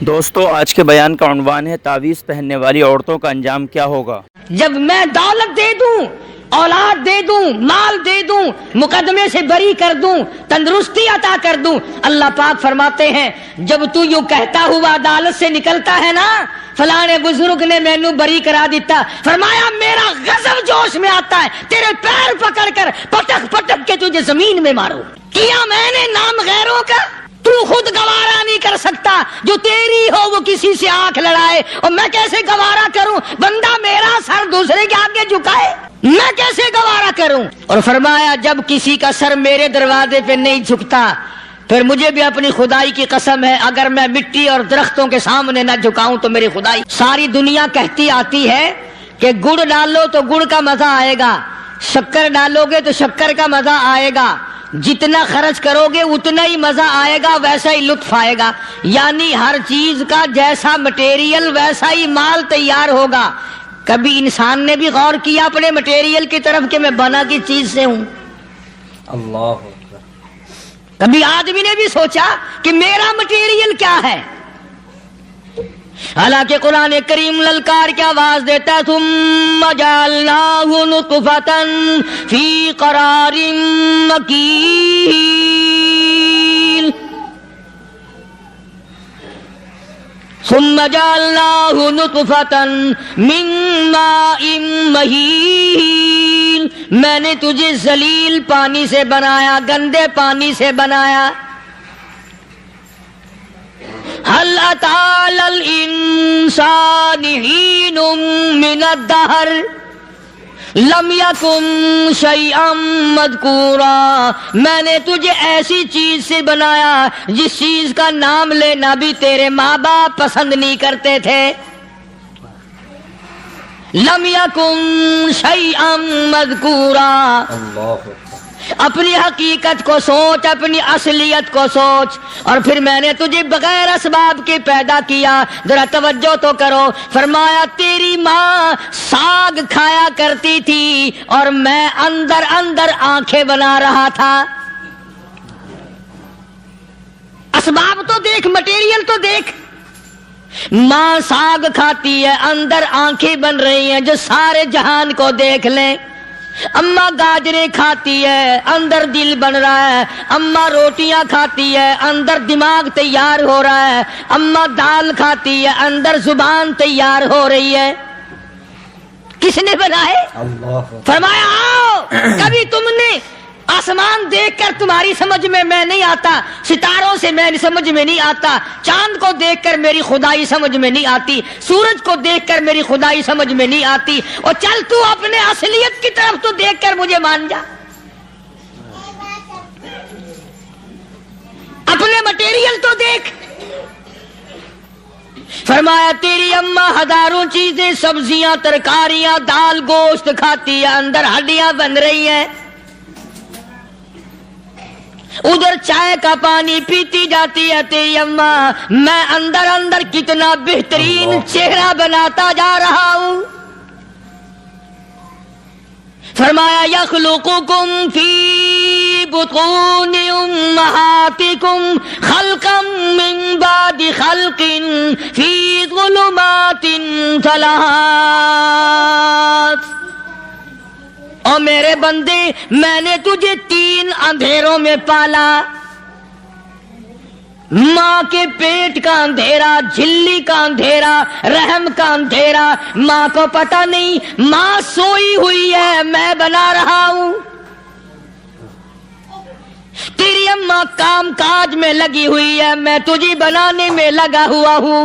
دوستو آج کے بیان کا عنوان ہے تعویذ پہننے والی عورتوں کا انجام کیا ہوگا۔ جب میں دولت دے دوں، اولاد دے دوں، مال دے دوں، مقدمے سے بری کر دوں، تندرستی عطا کر دوں، اللہ پاک فرماتے ہیں جب تو یوں کہتا ہوا عدالت سے نکلتا ہے نا، فلانے بزرگ نے مینوں بری کرا دیتا، فرمایا میرا غضب جوش میں آتا ہے، تیرے پیر پکڑ کر پٹک پٹک کے تجھے زمین میں ماروں۔ کیا میں نے نام غیروں کا، تو خود گوارا نہیں کر سکتا، جو تیری ہو وہ کسی سے آنکھ لڑائے، اور میں کیسے گوارا کروں بندہ میرا سر دوسرے کے آگے جھکائے، میں کیسے گوارا کروں۔ اور فرمایا جب کسی کا سر میرے دروازے پہ نہیں جھکتا، پھر مجھے بھی اپنی خدائی کی قسم ہے اگر میں مٹی اور درختوں کے سامنے نہ جھکاؤں تو میری خدائی۔ ساری دنیا کہتی آتی ہے کہ گڑ ڈالو تو گڑ کا مزہ آئے گا، شکر ڈالو گے تو شکر کا مزہ آئے گا، جتنا خرچ کرو گے اتنا ہی مزہ آئے گا، ویسا ہی لطف آئے گا، یعنی ہر چیز کا جیسا مٹیریل ویسا ہی مال تیار ہوگا۔ کبھی انسان نے بھی غور کیا اپنے مٹیریل کی طرف کہ میں بنا کی چیز سے ہوں؟ اللہ۔ کبھی آدمی نے بھی سوچا کہ میرا مٹیریل کیا ہے؟ حالانکہ قرآن کریم للکار کی آواز دیتا ہے ثم جعلناہ نطفۃ فی قرار مکین، ثم جعلناہ نطفۃ من ماء مہین، میں نے تجھے ذلیل پانی سے بنایا، گندے پانی سے بنایا۔ هل أتى على الإنسان حين من الدهر لم يكن شيئا مذكورا، میں نے تجھے ایسی چیز سے بنایا جس چیز کا نام لینا بھی تیرے ماں باپ پسند نہیں کرتے تھے۔ لم يكن شيئا مذكورا۔ اپنی حقیقت کو سوچ، اپنی اصلیت کو سوچ، اور پھر میں نے تجھے بغیر اسباب کے پیدا کیا۔ ذرا توجہ تو کرو، فرمایا تیری ماں ساگ کھایا کرتی تھی اور میں اندر اندر آنکھیں بنا رہا تھا۔ اسباب تو دیکھ، مٹیریل تو دیکھ۔ ماں ساگ کھاتی ہے، اندر آنکھیں بن رہی ہیں جو سارے جہان کو دیکھ لیں۔ اماں گاجریں کھاتی ہے، اندر دل بن رہا ہے۔ اماں روٹیاں کھاتی ہے، اندر دماغ تیار ہو رہا ہے۔ اماں دال کھاتی ہے، اندر زبان تیار ہو رہی ہے۔ کس نے بنائے؟ فرمایا آؤ، کبھی تم نے آسمان دیکھ کر تمہاری سمجھ میں نہیں آتا، ستاروں سے میں سمجھ میں نہیں آتا، چاند کو دیکھ کر میری خدائی سمجھ میں نہیں آتی، سورج کو دیکھ کر میری خدائی سمجھ میں نہیں آتی، اور چل تو اپنے اصلیت کی طرف تو دیکھ کر مجھے مان جا، اپنے مٹیریل تو دیکھ۔ فرمایا تیری اماں ہزاروں چیزیں، سبزیاں، ترکاریاں، دال، گوشت کھاتی ہے، اندر ہڈیاں بن رہی ہیں، ادھر چائے کا پانی پیتی جاتی ہے تیری اماں، میں اندر اندر کتنا بہترین چہرہ بناتا جا رہا ہوں۔ فرمایا یخلقکم فی بطون امہاتکم خلقا من بعد خلق فی ظلمات ثلاث، اور میرے بندے میں نے تجھے 3 اندھیروں میں پالا، ماں کے پیٹ کا اندھیرا، جھلی کا اندھیرا، رحم کا اندھیرا، ماں کو پتہ نہیں ماں سوئی ہوئی ہے، میں بنا رہا ہوں۔ تیری اماں کام کاج میں لگی ہوئی ہے، میں تجھے بنانے میں لگا ہوا ہوں۔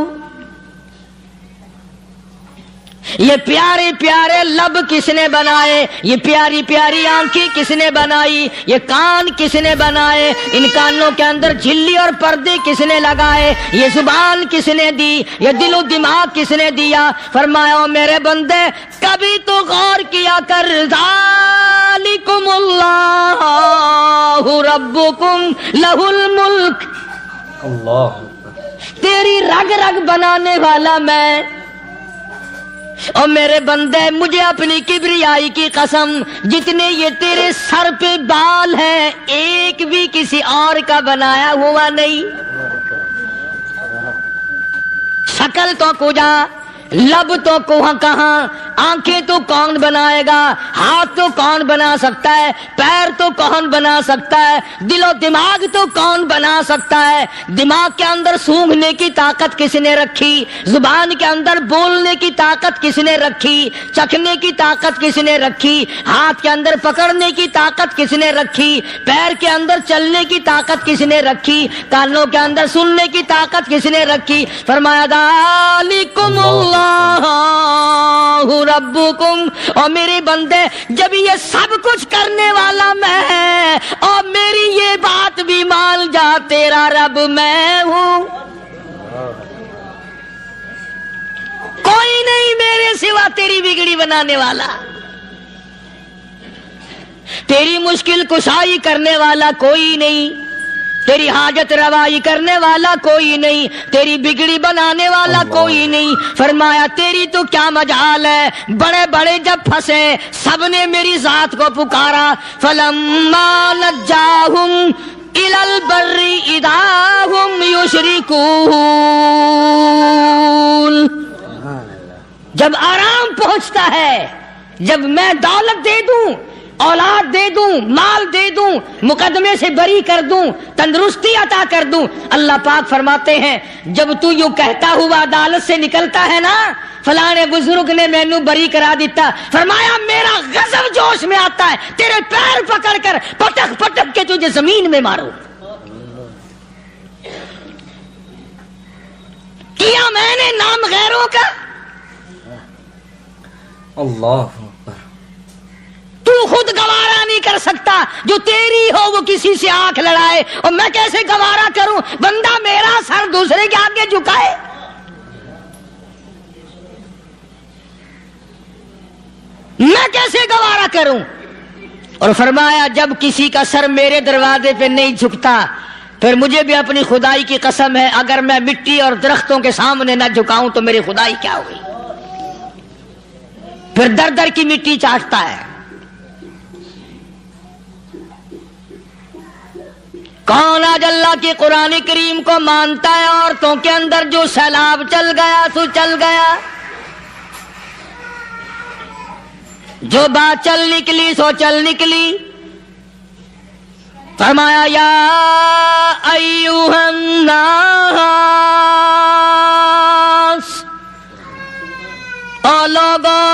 یہ پیارے پیارے لب کس نے بنائے؟ یہ پیاری پیاری آنکھیں کس نے بنائی؟ یہ کان کس نے بنائے؟ ان کانوں کے اندر جھلی اور پردے کس نے لگائے؟ یہ زبان کس نے دی؟ یہ دل و دماغ کس نے دیا؟ فرمایا میرے بندے کبھی تو غور کیا کر، ذالکم اللہ ربکم لہ الملک، تیری رگ رگ بنانے والا میں۔ اور میرے بندے مجھے اپنی کبریائی کی قسم، جتنے یہ تیرے سر پہ بال ہیں ایک بھی کسی اور کا بنایا ہوا نہیں۔ شکل تو کجا، لب تو کہاں، آنکھیں تو کون بنائے گا، ہاتھ تو کون بنا سکتا ہے، پیر تو کون بنا سکتا ہے، دل و دماغ تو کون بنا سکتا ہے؟ دماغ کے اندر سونگھنے کی طاقت کس نے رکھی؟ زبان کے اندر بولنے کی طاقت کس نے رکھی؟ چکھنے کی طاقت کس نے رکھی؟ ہاتھ کے اندر پکڑنے کی طاقت کس نے رکھی؟ پیر کے اندر چلنے کی طاقت کس نے رکھی؟ کانوں کے اندر سننے کی طاقت کس نے رکھی؟ فرمایا ذالکم اللہ ربکم، اور میرے بندے جب یہ سب کچھ کرنے والا میں اور میری یہ بات بھی مان جا تیرا رب میں ہوں، کوئی نہیں میرے سوا تیری بگڑی بنانے والا، تیری مشکل کشائی کرنے والا کوئی نہیں، تیری حاجت روائی کرنے والا کوئی نہیں، تیری بگڑی بنانے والا کوئی نہیں۔ فرمایا تیری تو کیا مجال ہے، بڑے بڑے جب پھنسے سب نے میری ذات کو پکارا، فلما نجاہم الی البر اذا ہم یشرکون، جب آرام پہنچتا ہے، جب میں دولت دے دوں، اولاد دے دوں، مال دے دوں، مقدمے سے بری کر دوں، تندرستی عطا کر دوں، اللہ پاک فرماتے ہیں جب تو یوں کہتا ہوا عدالت سے نکلتا ہے نا، فلانے بزرگ نے مینو بری کرا دیتا، فرمایا میرا غضب جوش میں آتا ہے، تیرے پیر پکڑ کر پٹک پٹک کے تجھے زمین میں ماروں۔ کیا میں نے نام غیروں کا، اللہ تو خود گوارا نہیں کر سکتا، جو تیری ہو وہ کسی سے آنکھ لڑائے، اور میں کیسے گوارا کروں بندہ میرا سر دوسرے کے آگے جھکائے؟ میں کیسے گوارا کروں؟ اور فرمایا جب کسی کا سر میرے دروازے پہ نہیں جھکتا، پھر مجھے بھی اپنی خدائی کی قسم ہے اگر میں مٹی اور درختوں کے سامنے نہ جھکاؤں تو میری خدائی کیا ہوئی؟ پھر در در کی مٹی چاٹتا ہے۔ کون آج اللہ کی قرآن کریم کو مانتا ہے؟ عورتوں کے اندر جو سیلاب چل گیا سو چل گیا، جو بات چل نکلی سو چل نکلی۔ فرمایا یا ایھا الناس، او لوگو،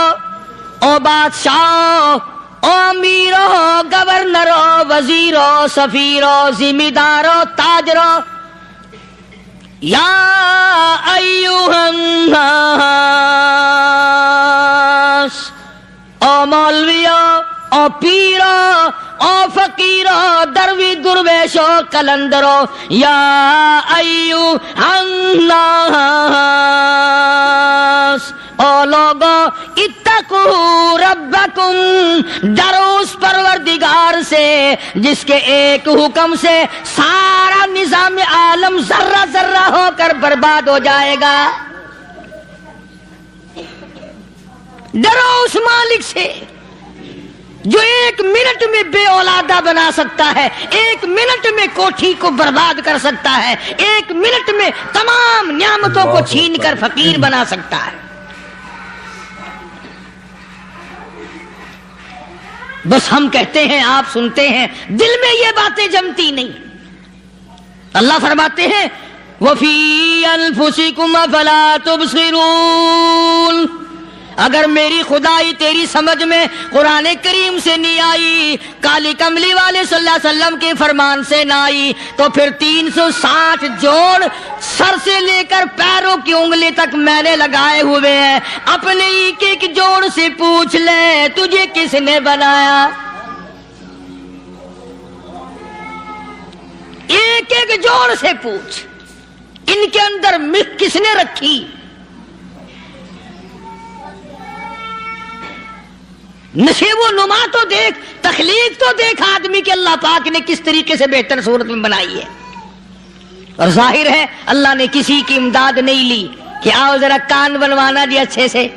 او بادشاہ، او امیرو، گورنرو، وزیرو، سفیرو، ذمہ دارو، تاجرو، یا ایھا الناس، او مولویو، او پیرو، او فقیرو، دروی درویشو، کلندرو، یا ایھا الناس، او لوگو اتقوا ربکم، ڈرو اس پروردگار سے جس کے ایک حکم سے سارا نظام عالم ذرہ ذرہ ہو کر برباد ہو جائے گا۔ ڈرو اس مالک سے جو ایک منٹ میں بے اولادہ بنا سکتا ہے، ایک منٹ میں کوٹھی کو برباد کر سکتا ہے، ایک منٹ میں تمام نعمتوں کو چھین کر فقیر بنا سکتا ہے۔ بس ہم کہتے ہیں، آپ سنتے ہیں، دل میں یہ باتیں جمتی نہیں۔ اللہ فرماتے ہیں وَفِي أَنفُسِكُمْ أَفَلَا تُبْصِرُونَ، اگر میری خدائی تیری سمجھ میں قرآن کریم سے نہیں آئی، کالی کملی والے صلی اللہ علیہ وسلم کے فرمان سے نہ آئی، تو پھر 360 جوڑ سر سے لے کر پیروں کی انگلی تک میں نے لگائے ہوئے ہیں، اپنے ایک ایک جوڑ سے پوچھ لے تجھے کس نے بنایا؟ ایک ایک جوڑ سے پوچھ، ان کے اندر مکھ کس نے رکھی؟ نشیب و نما تو دیکھ، تخلیق تو دیکھ آدمی کے اللہ پاک نے کس طریقے سے بہتر صورت میں بنائی ہے۔ اور ظاہر ہے اللہ نے کسی کی امداد نہیں لی کہ آؤ ذرا کان بنوانا جی اچھے سے،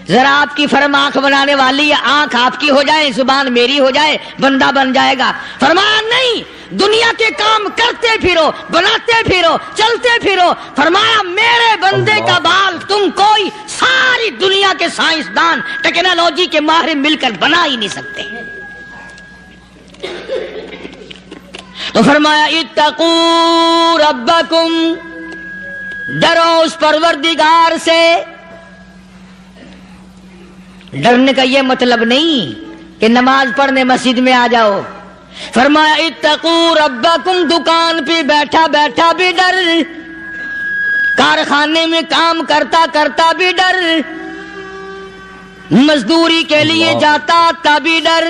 ذرا آپ کی فرم آنکھ بنانے والی ہے، آنکھ آپ کی ہو جائے، زبان میری ہو جائے، بندہ بن جائے گا۔ فرمایا نہیں، دنیا کے کام کرتے پھرو، بناتے پھرو، چلتے پھرو۔ فرمایا میرے بندے کا بال سائنسدان ٹیکنالوجی کے ماہر مل کر بنا ہی نہیں سکتے. تو فرمایا اتقوا ربکم، ڈرو اس پروردگار سے. ڈرنے کا یہ مطلب نہیں کہ نماز پڑھنے مسجد میں آ جاؤ. فرمایا اتقوا ربکم، دکان پہ بیٹھا بیٹھا بھی ڈر، کارخانے میں کام کرتا کرتا بھی ڈر، مزدوری کے لیے جاتا تب بھی ڈر،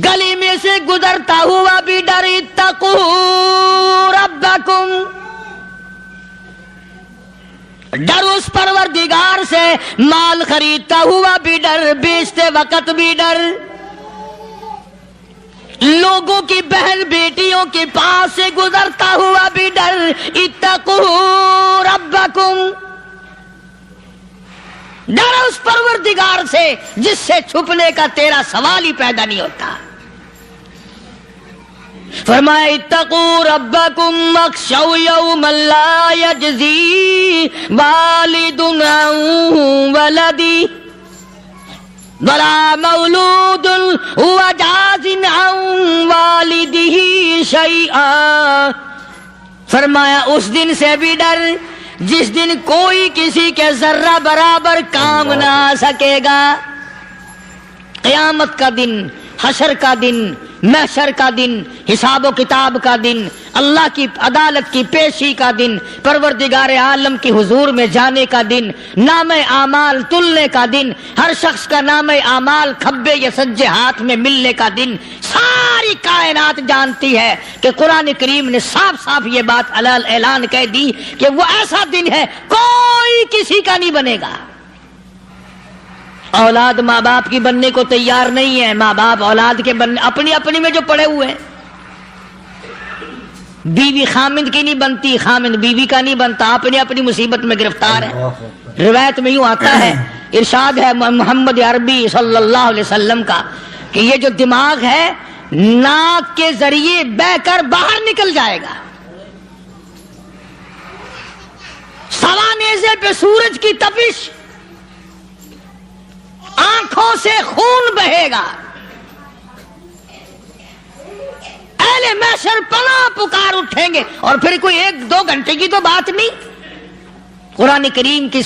گلی میں سے گزرتا ہوا بھی ڈر. اتقوا ربکم، ڈر اس پروردگار سے. مال خریدتا ہوا بھی ڈر، بیچتے وقت بھی ڈر، لوگوں کی بہن بیٹیوں کے پاس سے گزرتا ہوا بھی ڈر. اتقوا ربکم، ڈر اس پروردگار سے جس سے چھپنے کا تیرا سوال ہی پیدا نہیں ہوتا. فرمایا اتقوا ربکم واخشوا یوما لا یجزی والد عن ولدی ولا مولود هو جاز عن والدہ شیئا. فرمایا اس دن سے بھی ڈر جس دن کوئی کسی کے ذرہ برابر کام نہ آ سکے گا. قیامت کا دن، حشر کا دن، محشر کا دن، حساب و کتاب کا دن، اللہ کی عدالت کی پیشی کا دن، پروردگار عالم کی حضور میں جانے کا دن، نام اعمال تلنے کا دن، ہر شخص کا نام اعمال کھبے یا سجے ہاتھ میں ملنے کا دن. ساری کائنات جانتی ہے کہ قرآن کریم نے صاف صاف یہ بات اعلان کہہ دی کہ وہ ایسا دن ہے کوئی کسی کا نہیں بنے گا. اولاد ماں باپ کی بننے کو تیار نہیں ہے، ماں باپ اولاد کے بننے اپنی اپنی میں جو پڑے ہوئے ہیں. بیوی خامند کی نہیں بنتی، خامند بیوی کا نہیں بنتا، اپنی اپنی مصیبت میں گرفتار ہے. روایت میں یوں آتا ہے، ارشاد ہے محمد عربی صلی اللہ علیہ وسلم کا کہ یہ جو دماغ ہے ناک کے ذریعے بہ کر باہر نکل جائے گا. سوا نیزے پہ سورج کی تپش، آنکھوں سے خون بہے گا. اہل محشر پناہ پکار اٹھیں گے، اور پھر کوئی 1-2 گھنٹے کی تو بات نہیں. قرآن کریم کی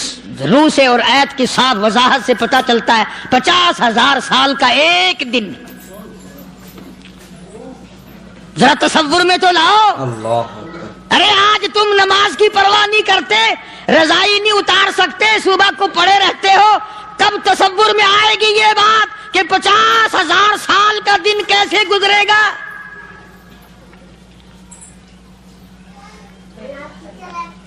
روح سے اور آیت کی صاف وضاحت سے پتہ چلتا ہے 50,000 سال کا ایک دن. ذرا تصور میں تو لاؤ. ارے آج تم نماز کی پرواہ نہیں کرتے، رضائی نہیں اتار سکتے، صبح کو پڑے رہتے ہو، کب تصور میں آئے گی یہ بات کہ 50,000 سال کا دن کیسے گزرے گا؟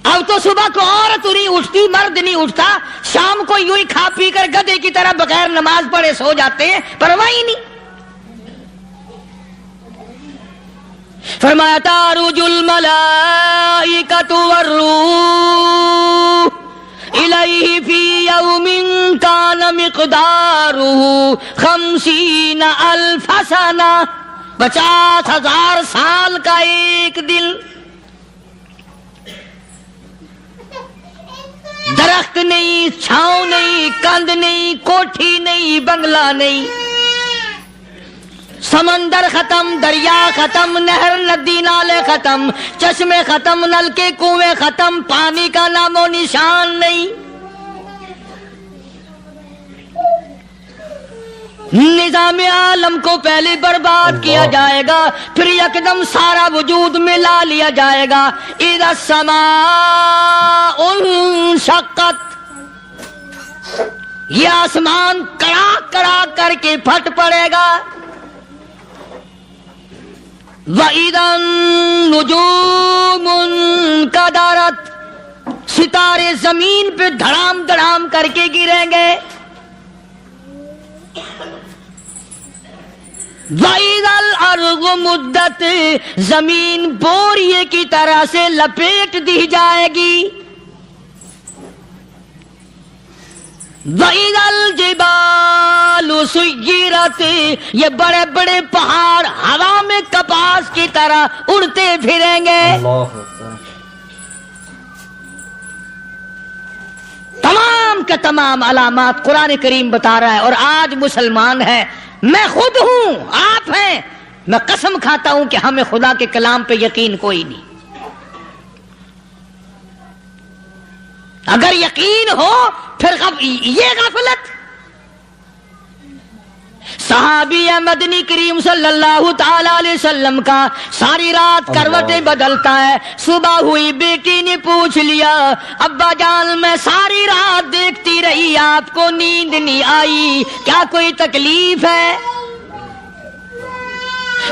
اب تو صبح کو عورت نہیں اٹھتی، مرد نہیں اٹھتا، شام کو یوں ہی کھا پی کر گدھے کی طرح بغیر نماز پڑھے سو جاتے ہیں، پرواہ ہی نہیں. فرمایا تعرج الملائکۃ والروح الیہ فی یوم کان مقدارہ 50,000 سنہ، 50,000 سال کا ایک دن. درخت نہیں، چھاؤں نہیں، کند نہیں، کوٹھی نہیں، بنگلہ نہیں، سمندر ختم، دریا ختم، نہر ندی نالے ختم، چشمے ختم، نلکے کنویں ختم، پانی کا نام و نشان نہیں. نظام عالم کو پہلے برباد کیا جائے گا، پھر یکدم سارا وجود ملا لیا جائے گا. اذا السماء انشقت، یہ آسمان کڑاک کڑاک کر کے پھٹ پڑے گا. وَإِذَا النُّجُومُ انْكَدَرَتْ، ستارے زمین پہ دھڑام دھڑام کر کے گریں گے. وَإِذَا الْأَرْضُ مُدَّتْ، زمین بوریے کی طرح سے لپیٹ دی جائے گی. وَإِذَا الْجِبَالُ سُيِّرَتْ، یہ بڑے بڑے پہاڑ ہوا میں کپاس کی طرح اڑتے پھریں گے. تمام کا تمام علامات قرآن کریم بتا رہا ہے. اور آج مسلمان ہے، میں خود ہوں، آپ ہیں، میں قسم کھاتا ہوں کہ ہمیں خدا کے کلام پہ یقین کوئی نہیں. اگر یقین ہو پھر یہ غفلت. صحابی مدنی کریم صلی اللہ تعالی علیہ وسلم کا ساری رات کروٹیں بدلتا ہے. صبح ہوئی بیٹی نے پوچھ لیا، ابا جان میں ساری رات دیکھتی رہی، آپ کو نیند نہیں آئی، کیا کوئی تکلیف ہے؟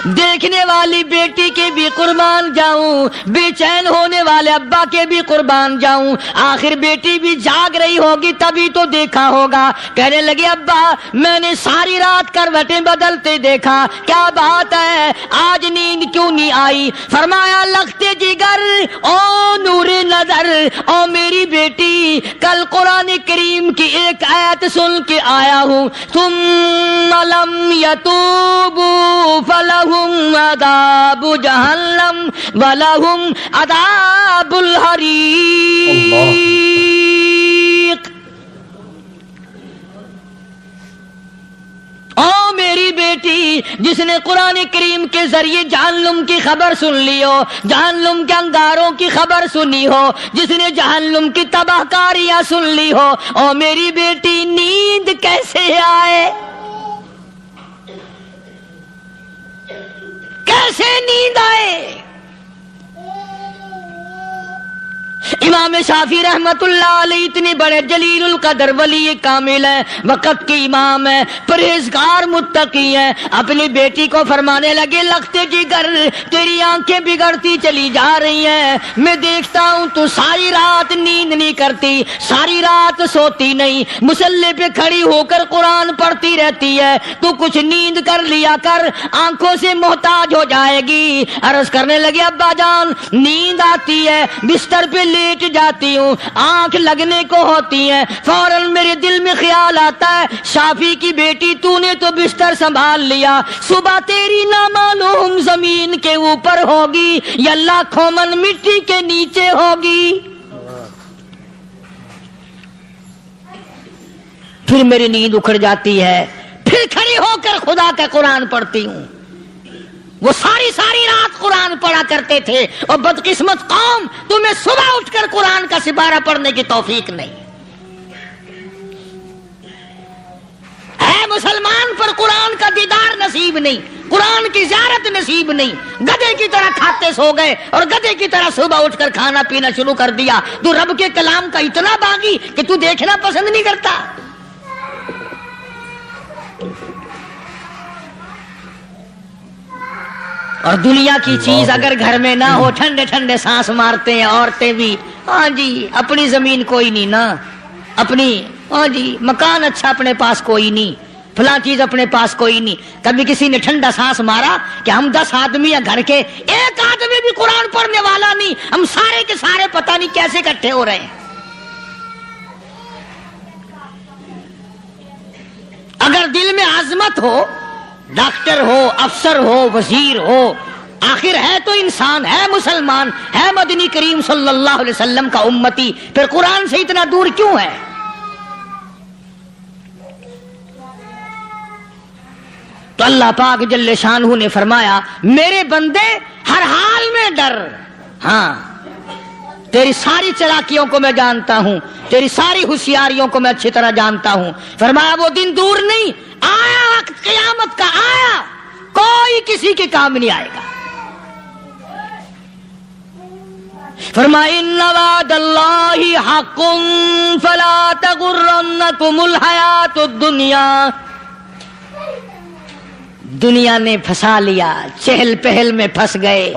دیکھنے والی بیٹی کے بھی قربان جاؤں، بے چین ہونے والے ابا کے بھی قربان جاؤں. آخر بیٹی بھی جاگ رہی ہوگی تبھی تو دیکھا ہوگا. کہنے لگے ابا میں نے ساری رات کروٹیں بدلتے دیکھا، کیا بات ہے، آج نیند کیوں نہیں آئی؟ فرمایا لختے جگر او نور نظر، او میری بیٹی کل قرآن کریم کی ایک آیت سن کے آیا ہوں، ثم لم یتوبوا فلہم عذاب جہنم ولہم عذاب الحریق. او میری بیٹی جس نے قرآن کریم کے ذریعے جہنم کی خبر سن لی ہو، جہنم کے انگاروں کی خبر سنی ہو، جس نے جہنم کی تباہ کاریاں سن لی ہو، او میری بیٹی نیند کیسے آئے؟ کیسے نیند آئے؟ امام شافعی رحمت اللہ علیہ اتنے بڑے جلیل القدر ولی کامل ہیں، وقت کے امام ہیں، پرہیزگار متقی ہیں. اپنی بیٹی کو فرمانے لگے لختے جگر تیری آنکھیں بگڑتی چلی جا رہی ہیں، میں دیکھتا ہوں تو ساری رات نیند نہیں کرتی، ساری رات سوتی نہیں، مصلی پہ کھڑی ہو کر قرآن پڑھتی رہتی ہے، تو کچھ نیند کر لیا کر، آنکھوں سے محتاج ہو جائے گی. عرض کرنے لگے ابا جان نیند آتی ہے، بستر پہ لیٹ جاتی ہوں، آنکھ لگنے کو ہوتی ہے، فوراً میرے دل میں خیال آتا ہے شافی کی بیٹی تو نے تو بستر سنبھال لیا، صبح تیری نہ معلوم زمین کے اوپر ہوگی یا لاکھوں من مٹی کے نیچے ہوگی. پھر میری نیند اکھڑ جاتی ہے، پھر کھڑی ہو کر خدا کا قرآن پڑھتی ہوں. وہ ساری رات قرآن پڑھا کرتے تھے، اور بدقسمت قوم تمہیں صبح اٹھ کر قرآن کا سپارہ پڑھنے کی توفیق نہیں ہے. مسلمان پر قرآن کا دیدار نصیب نہیں، قرآن کی زیارت نصیب نہیں. گدھے کی طرح کھاتے سو گئے اور گدھے کی طرح صبح اٹھ کر کھانا پینا شروع کر دیا. تو رب کے کلام کا اتنا باغی کہ تو دیکھنا پسند نہیں کرتا. اور دنیا کی چیز اگر گھر میں نہ ہو، ٹھنڈے ٹھنڈے سانس مارتے ہیں عورتیں بھی. ہاں جی اپنی زمین کوئی نہیں نا، اپنی ہاں جی مکان اچھا اپنے پاس کوئی نہیں، فلاں چیز اپنے پاس کوئی نہیں. کبھی کسی نے ٹھنڈا سانس مارا کہ ہم 10 آدمی ہیں گھر کے، ایک آدمی بھی قرآن پڑھنے والا نہیں، ہم سارے کے سارے پتہ نہیں کیسے اکٹھے ہو رہے ہیں. اگر دل میں عظمت ہو، ڈاکٹر ہو، افسر ہو، وزیر ہو، آخر ہے تو انسان، ہے مسلمان، ہے مدنی کریم صلی اللہ علیہ وسلم کا امتی، پھر قرآن سے اتنا دور کیوں ہے؟ تو اللہ پاک جل شانہ نے فرمایا میرے بندے ہر حال میں ڈر. ہاں تیری ساری چلاکیوں کو میں جانتا ہوں، تیری ساری ہوشیاریوں کو میں اچھی طرح جانتا ہوں. فرمایا وہ دن دور نہیں، آیا وقت قیامت کا، آیا، کوئی کسی کے کام نہیں آئے گا. فرمایا ان وعد اللہ حق فلا تغرنکم الحیات الدنیا. دنیا نے پھنسا لیا، چہل پہل میں پھنس گئے،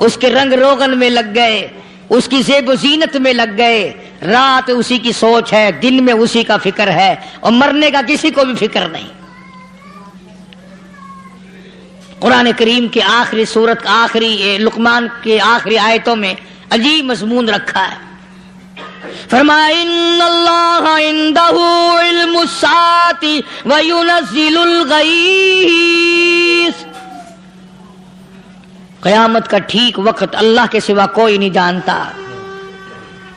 اس کے رنگ روغن میں لگ گئے، اس کی زیب و زینت میں لگ گئے. رات اسی کی سوچ ہے، دن میں اسی کا فکر ہے، اور مرنے کا کسی کو بھی فکر نہیں. قرآن کریم کی آخری سورت کا آخری لقمان کے آخری آیتوں میں عجیب مضمون رکھا ہے. فرمایا ان اللہ عندہ علم الساعۃ وینزل الغیث. قیامت کا ٹھیک وقت اللہ کے سوا کوئی نہیں جانتا.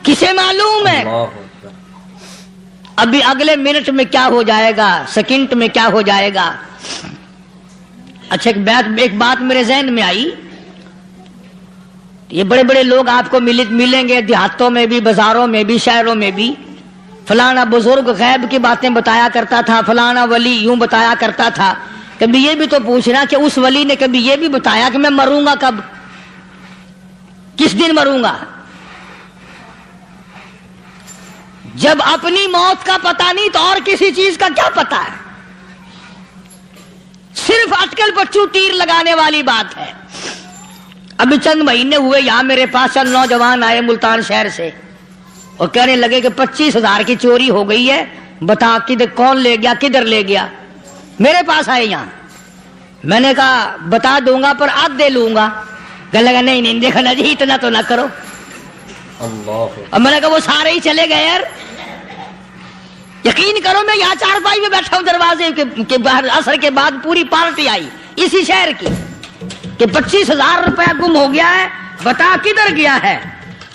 کسے معلوم ہے؟ ابھی اگلے منٹ میں کیا ہو جائے گا، سیکنڈ میں کیا ہو جائے گا۔ اچھا ایک بات میرے ذہن میں آئی، یہ بڑے بڑے لوگ آپ کو ملیں گے دیہاتوں میں بھی، بازاروں میں بھی، شہروں میں بھی، فلانا بزرگ غیب کی باتیں بتایا کرتا تھا، فلانا ولی یوں بتایا کرتا تھا۔ کبھی یہ بھی تو پوچھنا کہ اس ولی نے کبھی یہ بھی بتایا کہ میں مروں گا کب، کس دن مروں گا؟ جب اپنی موت کا پتہ نہیں تو اور کسی چیز کا کیا پتہ ہے؟ صرف اٹکل پچو تیر لگانے والی بات ہے۔ ابھی چند مہینے ہوئے یہاں میرے پاس چند نوجوان آئے ملتان شہر سے اور کہنے لگے کہ 25,000 کی چوری ہو گئی ہے، بتا کدھر کون لے گیا، کدھر لے گیا۔ میرے پاس آئے یہاں، میں نے کہا بتا دوں گا پر آدھے لوں گا۔ کہنے لگا نہیں دیکھو نا جی اتنا تو نہ کرو۔ اور میں نے کہا وہ سارے ہی چلے گئے یار، یقین کرو میں یہاں چارپائی میں بیٹھا ہوں دروازے کے باہر، عصر کے بعد پوری پارٹی آئی اسی شہر کی کہ 25,000 روپیہ گم ہو گیا ہے، بتا کدھر گیا ہے۔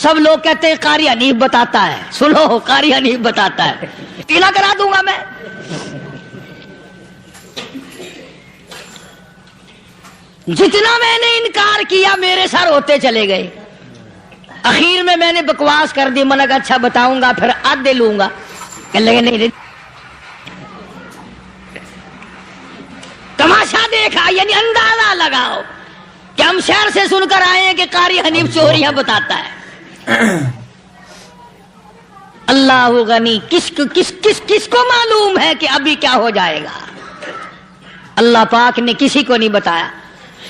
سب لوگ کہتے ہیں قاری حنیف بتاتا ہے، سنو قاری حنیف بتاتا ہے، ٹیلا کرا دوں گا میں۔ جتنا میں نے انکار کیا میرے سر ہوتے چلے گئے۔ اخیر میں نے بکواس کر دی، میں نے کہا اچھا بتاؤں گا پھر آدھے لوں گا۔ کہنے لگے نہیں تماشا دیکھا، یعنی اندازہ لگاؤ کہ ہم شہر سے سن کر آئے ہیں کہ قاری حنیف چوریاں بتاتا ہے۔ اللہ غنی، کس کو معلوم ہے کہ ابھی کیا ہو جائے گا؟ اللہ پاک نے کسی کو نہیں بتایا۔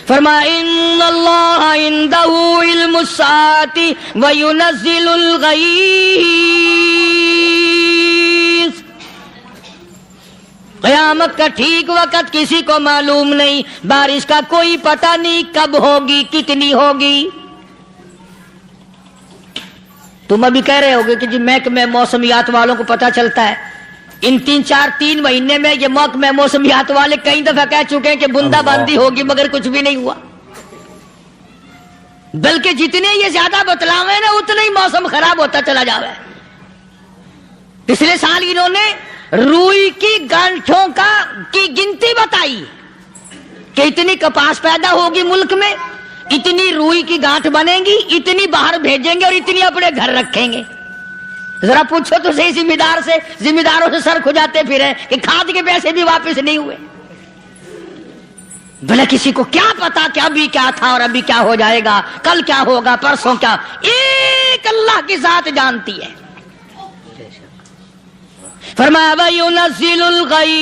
فرمایا ان اللہ عندہ علم الساعۃ وینزل الغیث، قیامت کا ٹھیک وقت کسی کو معلوم نہیں، بارش کا کوئی پتہ نہیں کب ہوگی، کتنی ہوگی۔ تم ابھی کہہ رہے ہوگے کہ جی محکمہ موسمیات والوں کو پتہ چلتا ہے۔ ان 3 مہینے میں یہ محکمہ موسمیات والے کئی دفعہ کہہ چکے ہیں کہ بندہ باندی ہوگی، مگر کچھ بھی نہیں ہوا۔ بلکہ جتنے یہ زیادہ بتلاوے نا اتنا ہی موسم خراب ہوتا چلا جاوے۔ پچھلے سال انہوں نے روئی کی گانٹھوں کی گنتی بتائی کہ اتنی کپاس پیدا ہوگی ملک میں، اتنی روئی کی گانٹھ بنے گی، اتنی باہر بھیجیں گے اور اتنی اپنے گھر رکھیں گے۔ ذرا پوچھو تو صحیح ذمہ داروں سے سر کھجاتے پھرے کہ کھاد کے پیسے بھی واپس نہیں ہوئے۔ بھلا کسی کو کیا پتا کہ ابھی کیا تھا اور ابھی کیا ہو جائے گا، کل کیا ہوگا، پرسوں کیا، ایک اللہ کی ذات جانتی ہے۔ فرمایا وَيُنَزِّلُ الْغَيْثَ،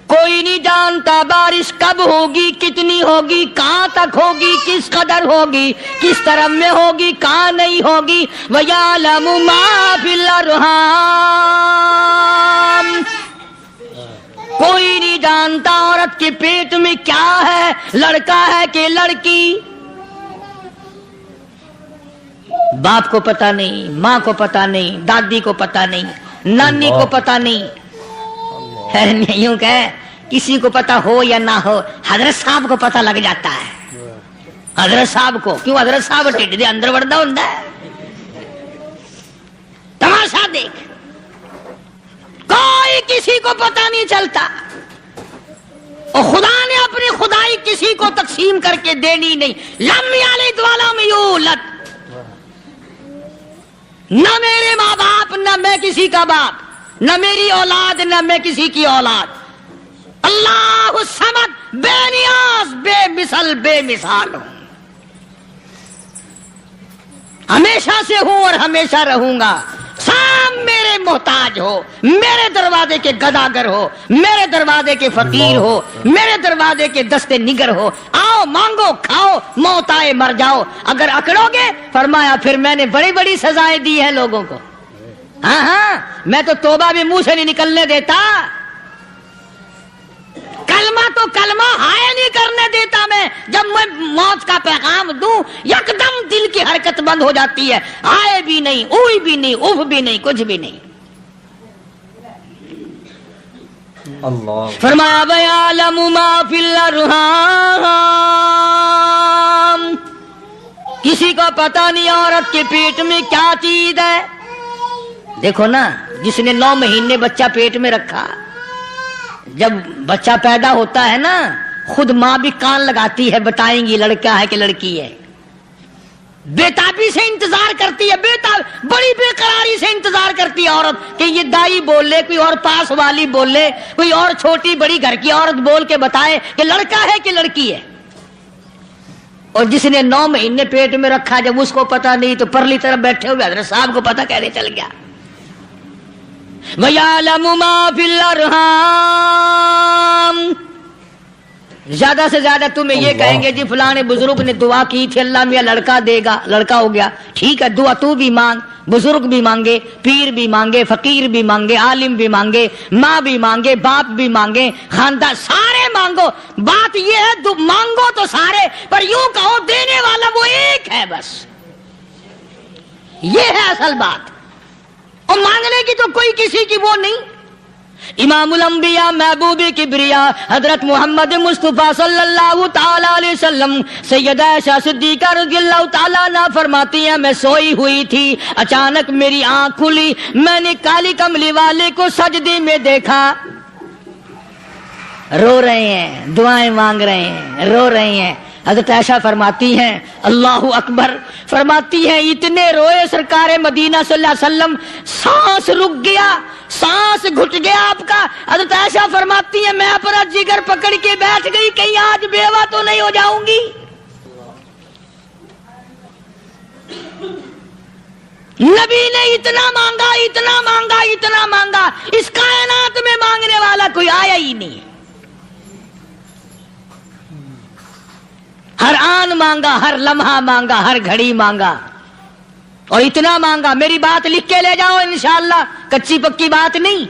کوئی نہیں جانتا بارش کب ہوگی، کتنی ہوگی، کہاں تک ہوگی، کس قدر ہوگی، کس طرح میں ہوگی، کہاں نہیں ہوگی۔ وَيَعْلَمُ مَا فِي الْأَرْحَامِ، کوئی نہیں جانتا عورت کے پیٹ میں کیا ہے، لڑکا ہے کہ لڑکی۔ باپ کو پتہ نہیں، ماں کو پتہ نہیں، دادی کو پتہ نہیں، نانی کو پتہ نہیں۔ یوں کہ کسی کو پتہ ہو یا نہ ہو، حضرت صاحب کو پتہ لگ جاتا ہے۔ حضرت صاحب کو کیوں؟ حضرت صاحب ٹھڈ دے اندر وڑدا ہوندا ہے۔ تماشا دیکھ، کوئی کسی کو پتہ نہیں چلتا، اور خدا نے اپنی خدائی کسی کو تقسیم کر کے دینی نہیں۔ لم یلد ولم یولد، نہ میرے ماں باپ، نہ میں کسی کا باپ، نہ میری اولاد، نہ میں کسی کی اولاد۔ اللہ الصمد، بے نیاز، بے مثل، بے مثال ہوں، ہمیشہ سے ہوں اور ہمیشہ رہوں گا۔ سام میرے محتاج ہو، میرے دروازے کے گداگر ہو، میرے دروازے کے فقیر ہو، میرے دروازے کے دستے نگر ہو، آؤ مانگو کھاؤ، موت آئے مر جاؤ۔ اگر اکڑو گے، فرمایا پھر میں نے بڑی بڑی سزائیں دی ہیں لوگوں کو۔ ہاں میں تو توبہ بھی منہ سے نہیں نکلنے دیتا، کلمہ تو کلمہ ہائے نہیں کرنے دیتا میں۔ جب میں موت کا پیغام دوں یکدم دل کی حرکت بند ہو جاتی ہے، آئے بھی نہیں، اوئی بھی نہیں، اف بھی نہیں، کچھ بھی نہیں۔ فرمایا وَيَعْلَمُ مَا فِي الْأَرْحَامِ، کسی کو پتہ نہیں عورت کے پیٹ میں کیا چیز ہے۔ دیکھو نا، جس نے 9 مہینے بچہ پیٹ میں رکھا، جب بچہ پیدا ہوتا ہے نا، خود ماں بھی کان لگاتی ہے، بتائیں گی لڑکا ہے کہ لڑکی ہے، بےتابی سے انتظار کرتی ہے، بڑی بے قراری سے انتظار کرتی ہے عورت کہ یہ دائی بولے، کوئی اور پاس والی بولے، کوئی اور چھوٹی بڑی گھر کی عورت بول کے بتائے کہ لڑکا ہے کہ لڑکی ہے۔ اور جس نے 9 مہینے پیٹ میں رکھا، جب اس کو پتا نہیں تو پرلی طرف بیٹھے ہوئے حضرت صاحب کو پتا کیسے چل گیا؟ وَيَعْلَمُ مَا فِي الْأَرْحَامِ، زیادہ سے زیادہ تمہیں یہ کہیں گے جی فلاں بزرگ نے دعا کی تھی، اللہ میاں لڑکا دے گا، لڑکا ہو گیا، ٹھیک ہے، دعا تو بھی مانگ، بزرگ بھی مانگے، پیر بھی مانگے، فقیر بھی مانگے، عالم بھی مانگے، ماں بھی مانگے، باپ بھی مانگے، خاندان سارے مانگو، بات یہ ہے مانگو تو سارے، پر یوں کہو دینے والا وہ ایک ہے، بس یہ ہے اصل بات، اور مانگنے کی تو کوئی کسی کی وہ نہیں۔ امام الانبیاء محبوب کبریا حضرت محمد مصطفیٰ صلی اللہ تعالی علیہ وسلم سیدہ عائشہ صدیقہ رضی اللہ تعالیٰ عنہ فرماتی ہیں، میں سوئی ہوئی تھی، اچانک میری آنکھ کھلی، میں نے کالی کملی والے کو سجدے میں دیکھا، رو رہے ہیں، دعائیں مانگ رہے ہیں، رو رہے ہیں۔ حضرت عائشہ فرماتی ہیں اللہ اکبر، فرماتی ہیں اتنے روئے سرکار مدینہ صلی اللہ علیہ وسلم، سانس رک گیا، سانس گھٹ گیا آپ کا۔ حضرت عائشہ فرماتی ہیں میں اپنا جگر پکڑ کے بیٹھ گئی، کہیں آج بیوہ تو نہیں ہو جاؤں گی۔ نبی نے اتنا مانگا، اتنا مانگا، اتنا مانگا، اس کائنات میں مانگنے والا کوئی آیا ہی نہیں۔ ہر آن مانگا، ہر لمحہ مانگا، ہر گھڑی مانگا، اور اتنا مانگا۔ میری بات لکھ کے لے جاؤ انشاءاللہ، کچی پکی بات نہیں۔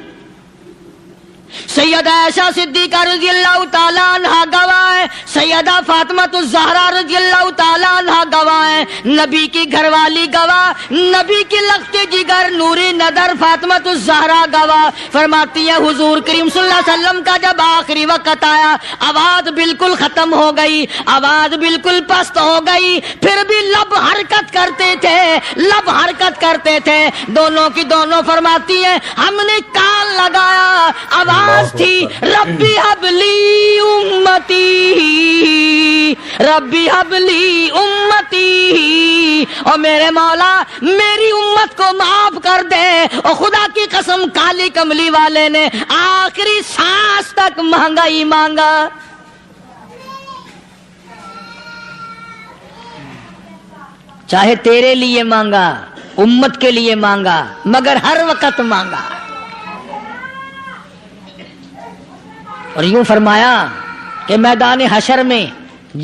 سیدہ عائشہ صدیقہ رضی اللہ تعالیٰ عنہ گواہ ہے، سیدہ فاطمہ الزہرا رضی اللہ تعالیٰ عنہ گواہ ہے، نبی کی گھر والی گواہ، نبی کی لخت جگر نوری نظر فاطمہ الزہرا گواہ، فرماتی ہے حضور کریم صلی اللہ علیہ وسلم کا جب آخری وقت آیا، آواز بالکل ختم ہو گئی، آواز بالکل پست ہو گئی، پھر بھی لب حرکت کرتے تھے، لب حرکت کرتے تھے، دونوں کی دونوں فرماتی ہیں ہم نے کان لگایا، آواز تھی ربی حبلی امتی، ربی حبلی امتی، اور میرے مولا میری امت کو معاف کر دے۔ اور خدا کی قسم کالی کملی والے نے آخری سانس تک مانگا ہی مانگا۔ چاہے تیرے لیے مانگا، امت کے لیے مانگا، مگر ہر وقت مانگا۔ اور یوں فرمایا کہ میدان حشر میں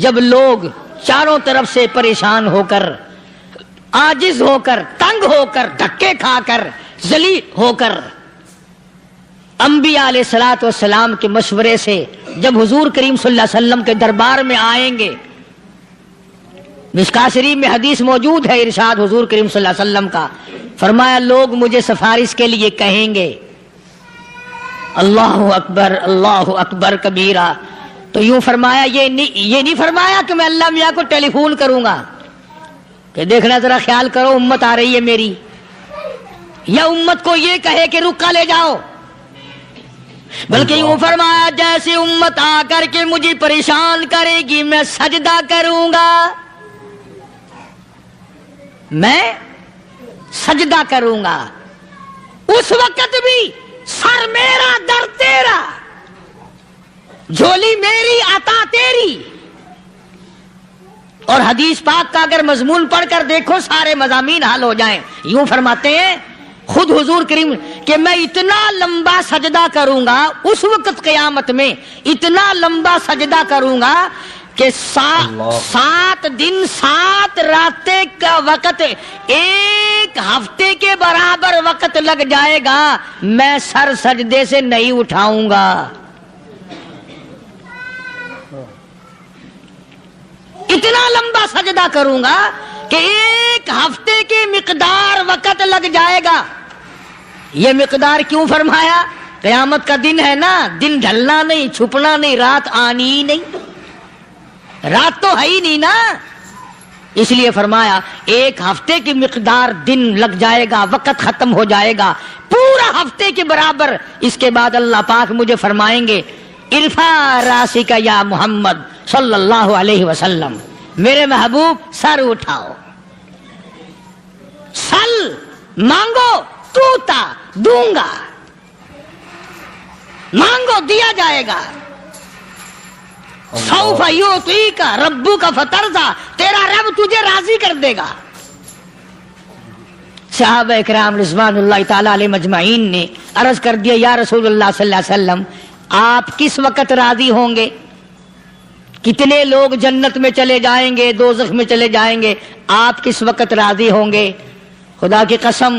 جب لوگ چاروں طرف سے پریشان ہو کر، عاجز ہو کر، تنگ ہو کر، دھکے کھا کر، ذلیل ہو کر، انبیاء علیہ الصلوۃ والسلام کے مشورے سے جب حضور کریم صلی اللہ علیہ وسلم کے دربار میں آئیں گے، مشکاۃ شریف میں حدیث موجود ہے، ارشاد حضور کریم صلی اللہ علیہ وسلم کا، فرمایا لوگ مجھے سفارش کے لیے کہیں گے اللہ اکبر، اللہ اکبر کبیرہ، تو یوں فرمایا یہ نہیں فرمایا کہ میں اللہ میاں کو ٹیلی فون کروں گا کہ دیکھنا ذرا خیال کرو امت آ رہی ہے میری، یا امت کو یہ کہے کہ رکا لے جاؤ، بلکہ یوں فرمایا جیسے امت آ کر کے مجھے پریشان کرے گی میں سجدہ کروں گا، میں سجدہ کروں گا، اس وقت بھی سر میرا در تیرا، جھولی میری عطا تیری۔ اور حدیث پاک کا اگر مضمون پڑھ کر دیکھو سارے مضامین حل ہو جائیں۔ یوں فرماتے ہیں خود حضور کریم کہ میں اتنا لمبا سجدہ کروں گا اس وقت قیامت میں، اتنا لمبا سجدہ کروں گا کہ 7 دن 7 راتیں کا وقت ایک ہفتے کے برابر وقت لگ جائے گا، میں سر سجدے سے نہیں اٹھاؤں گا۔ اتنا لمبا سجدہ کروں گا کہ ایک ہفتے کی مقدار وقت لگ جائے گا۔ یہ مقدار کیوں فرمایا؟ قیامت کا دن ہے نا، دن ڈھلنا نہیں، چھپنا نہیں، رات آنی ہی نہیں، رات تو ہے ہی نہیں نا، اس لیے فرمایا ایک ہفتے کی مقدار دن لگ جائے گا، وقت ختم ہو جائے گا پورا ہفتے کے برابر. اس کے بعد اللہ پاک مجھے فرمائیں گے ارفع راسک یا محمد صلی اللہ علیہ وسلم، میرے محبوب سر اٹھاؤ، سل مانگو توتا دوں گا، مانگو دیا جائے گا. سوف یعطیک ربک فترضی، تیرا رب تجھے راضی کر دے گا. صحابہ اکرام رضوان اللہ تعالی علیہ مجمعین نے عرض کر دیا یا رسول اللہ صلی اللہ علیہ وسلم آپ کس وقت راضی ہوں گے؟ کتنے لوگ جنت میں چلے جائیں گے، دوزخ میں چلے جائیں گے، آپ کس وقت راضی ہوں گے؟ خدا کی قسم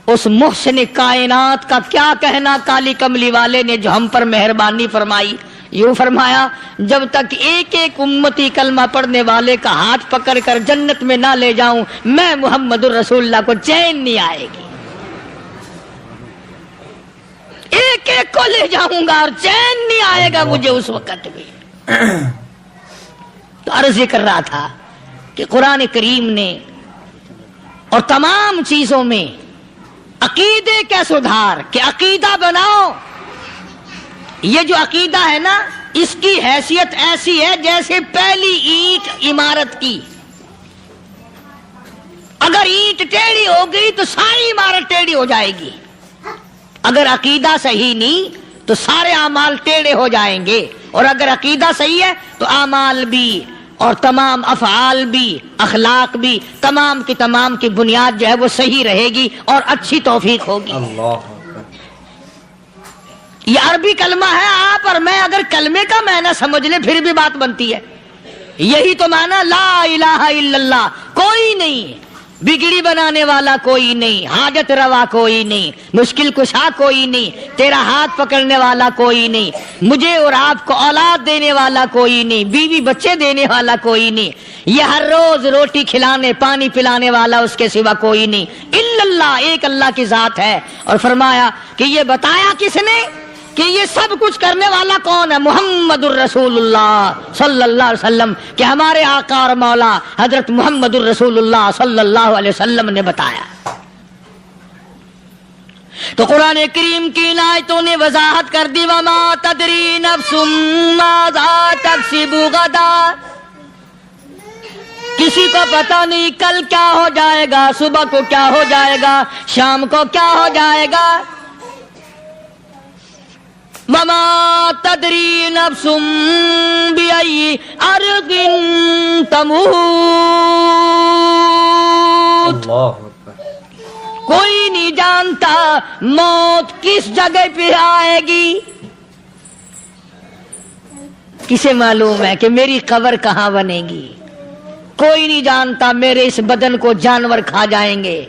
اس محسن کائنات کا کیا کہنا کالی کملی والے نے جو ہم پر مہربانی فرمائی. یوں فرمایا جب تک ایک ایک امتی کلمہ پڑھنے والے کا ہاتھ پکڑ کر جنت میں نہ لے جاؤں میں محمد الرسول اللہ کو چین نہیں آئے گی. ایک ایک کو لے جاؤں گا اور چین نہیں آئے گا مجھے اس وقت بھی. تو عرض یہ کر رہا تھا کہ قرآن کریم نے اور تمام چیزوں میں عقیدے کا سدھار کہ عقیدہ بناؤ. یہ جو عقیدہ ہے نا اس کی حیثیت ایسی ہے جیسے پہلی اینٹ عمارت کی. اگر اینٹ ٹیڑھی ہو گئی تو ساری عمارت ٹیڑھی ہو جائے گی. اگر عقیدہ صحیح نہیں تو سارے اعمال ٹیڑھے ہو جائیں گے، اور اگر عقیدہ صحیح ہے تو اعمال بھی اور تمام افعال بھی اخلاق بھی تمام کی بنیاد جو ہے وہ صحیح رہے گی اور اچھی توفیق ہوگی. یہ عربی کلمہ ہے، آپ اور میں اگر کلمے کا معنی سمجھ لیں پھر بھی بات بنتی ہے. یہی تو معنی لا الہ الا اللہ. کوئی نہیں بگڑی بنانے والا، کوئی نہیں حاجت روا، کوئی نہیں مشکل کشا، کوئی نہیں تیرا ہاتھ پکڑنے والا، کوئی نہیں مجھے اور آپ کو اولاد دینے والا، کوئی نہیں بیوی بچے دینے والا، کوئی نہیں یہ ہر روز روٹی کھلانے پانی پلانے والا اس کے سوا کوئی نہیں الا اللہ. ایک اللہ کی ذات ہے. اور فرمایا کہ یہ بتایا کس نے کہ یہ سب کچھ کرنے والا کون ہے؟ محمد الرسول اللہ صلی اللہ علیہ وسلم، کہ ہمارے آقا اور مولا حضرت محمد الرسول اللہ صلی اللہ علیہ وسلم نے بتایا. تو قرآن کریم کی آیتوں نے وضاحت کر دی وما تدری نفس ماذا تکسب غدا. کسی کو پتہ نہیں کل کیا ہو جائے گا، صبح کو کیا ہو جائے گا، شام کو کیا ہو جائے گا. وما تدری نفس بأي أرض تموت. کوئی نہیں جانتا موت کس جگہ پہ آئے گی. کسے معلوم ہے کہ میری قبر کہاں بنے گی؟ کوئی نہیں جانتا میرے اس بدن کو جانور کھا جائیں گے.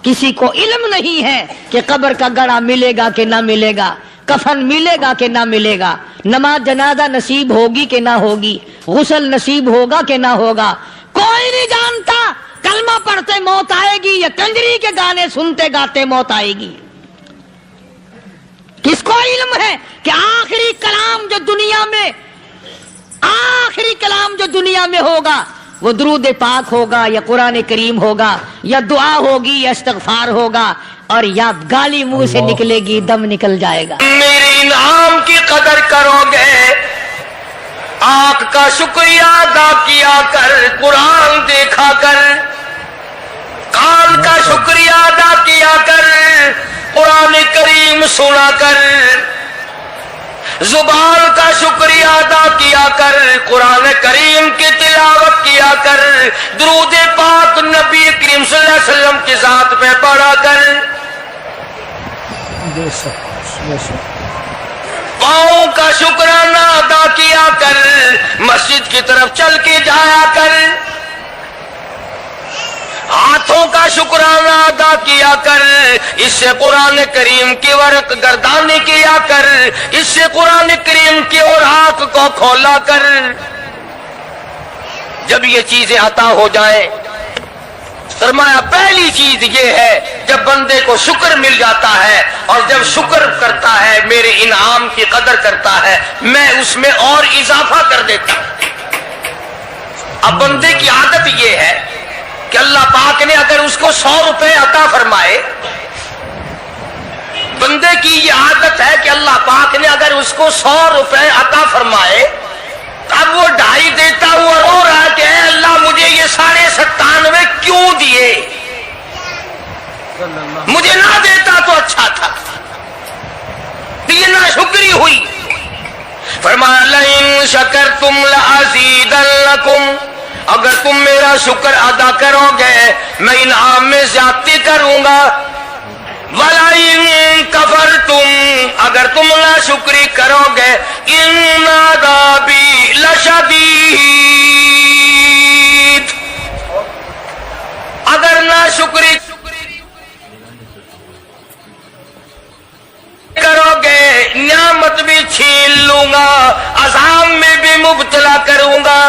کسی کو علم نہیں ہے کہ قبر کا گڑھا ملے گا کہ نہ ملے گا، کفن ملے گا کہ نہ ملے گا، نماز جنازہ نصیب ہوگی کہ نہ ہوگی، غسل نصیب ہوگا کہ نہ ہوگا. کوئی نہیں جانتا کلمہ پڑھتے موت آئے گی یا کنجری کے گانے سنتے گاتے موت آئے گی. کس کو علم ہے کہ آخری کلام جو دنیا میں ہوگا وہ درود پاک ہوگا یا قرآن کریم ہوگا یا دعا ہوگی یا استغفار ہوگا، اور یا گالی منہ سے نکلے گی دم نکل جائے گا. میرے انعام کی قدر کرو گے، آنکھ کا شکریہ ادا کیا کر، قرآن دیکھا کر. کان کا شکریہ ادا کیا کر، قرآن کریم سنا کر. زبان کا شکریہ ادا کیا کر، قرآن کریم کی تلاوت کیا کر. درود پاک نبی کریم صلی اللہ علیہ وسلم کی ذات پہ پڑھا کر. پاؤں کا شکرانہ ادا کیا کر، مسجد کی طرف چل کے جایا کر. ہاتھوں کا شکرانہ ادا کیا کر، اس سے قرآن کریم کی ورق گردانی کیا کر، اس سے قرآن کریم کی اوراق کو کھولا کر. جب یہ چیزیں عطا ہو جائیں، فرمایا پہلی چیز یہ ہے جب بندے کو شکر مل جاتا ہے، اور جب شکر کرتا ہے میرے انعام کی قدر کرتا ہے، میں اس میں اور اضافہ کر دیتا ہوں. اب بندے کی عادت یہ ہے کہ اللہ پاک نے اگر اس کو 100 روپے عطا فرمائے، بندے کی یہ عادت ہے کہ اللہ پاک نے اگر اس کو 100 روپے عطا فرمائے، اب وہ 2.5 دیتا ہوا رو رہا کہ اے اللہ مجھے یہ 97.5 کیوں دیے، مجھے نہ دیتا تو اچھا تھا، یہ ناشکری ہوئی۔ فرمایا لئن شکرتم لازیدنکم، اگر تم میرا شکر ادا کرو گے میں انعام میں زیادتی کروں گا، وَلَئِن كَفَرْتُمْ، اگر تم ناشکری کرو گے إِنَّ عَذَابِي لَشَدِيدٌ، اگر ناشکری کرو گے نعمت بھی چھین لوں گا، عذاب میں بھی مبتلا کروں گا۔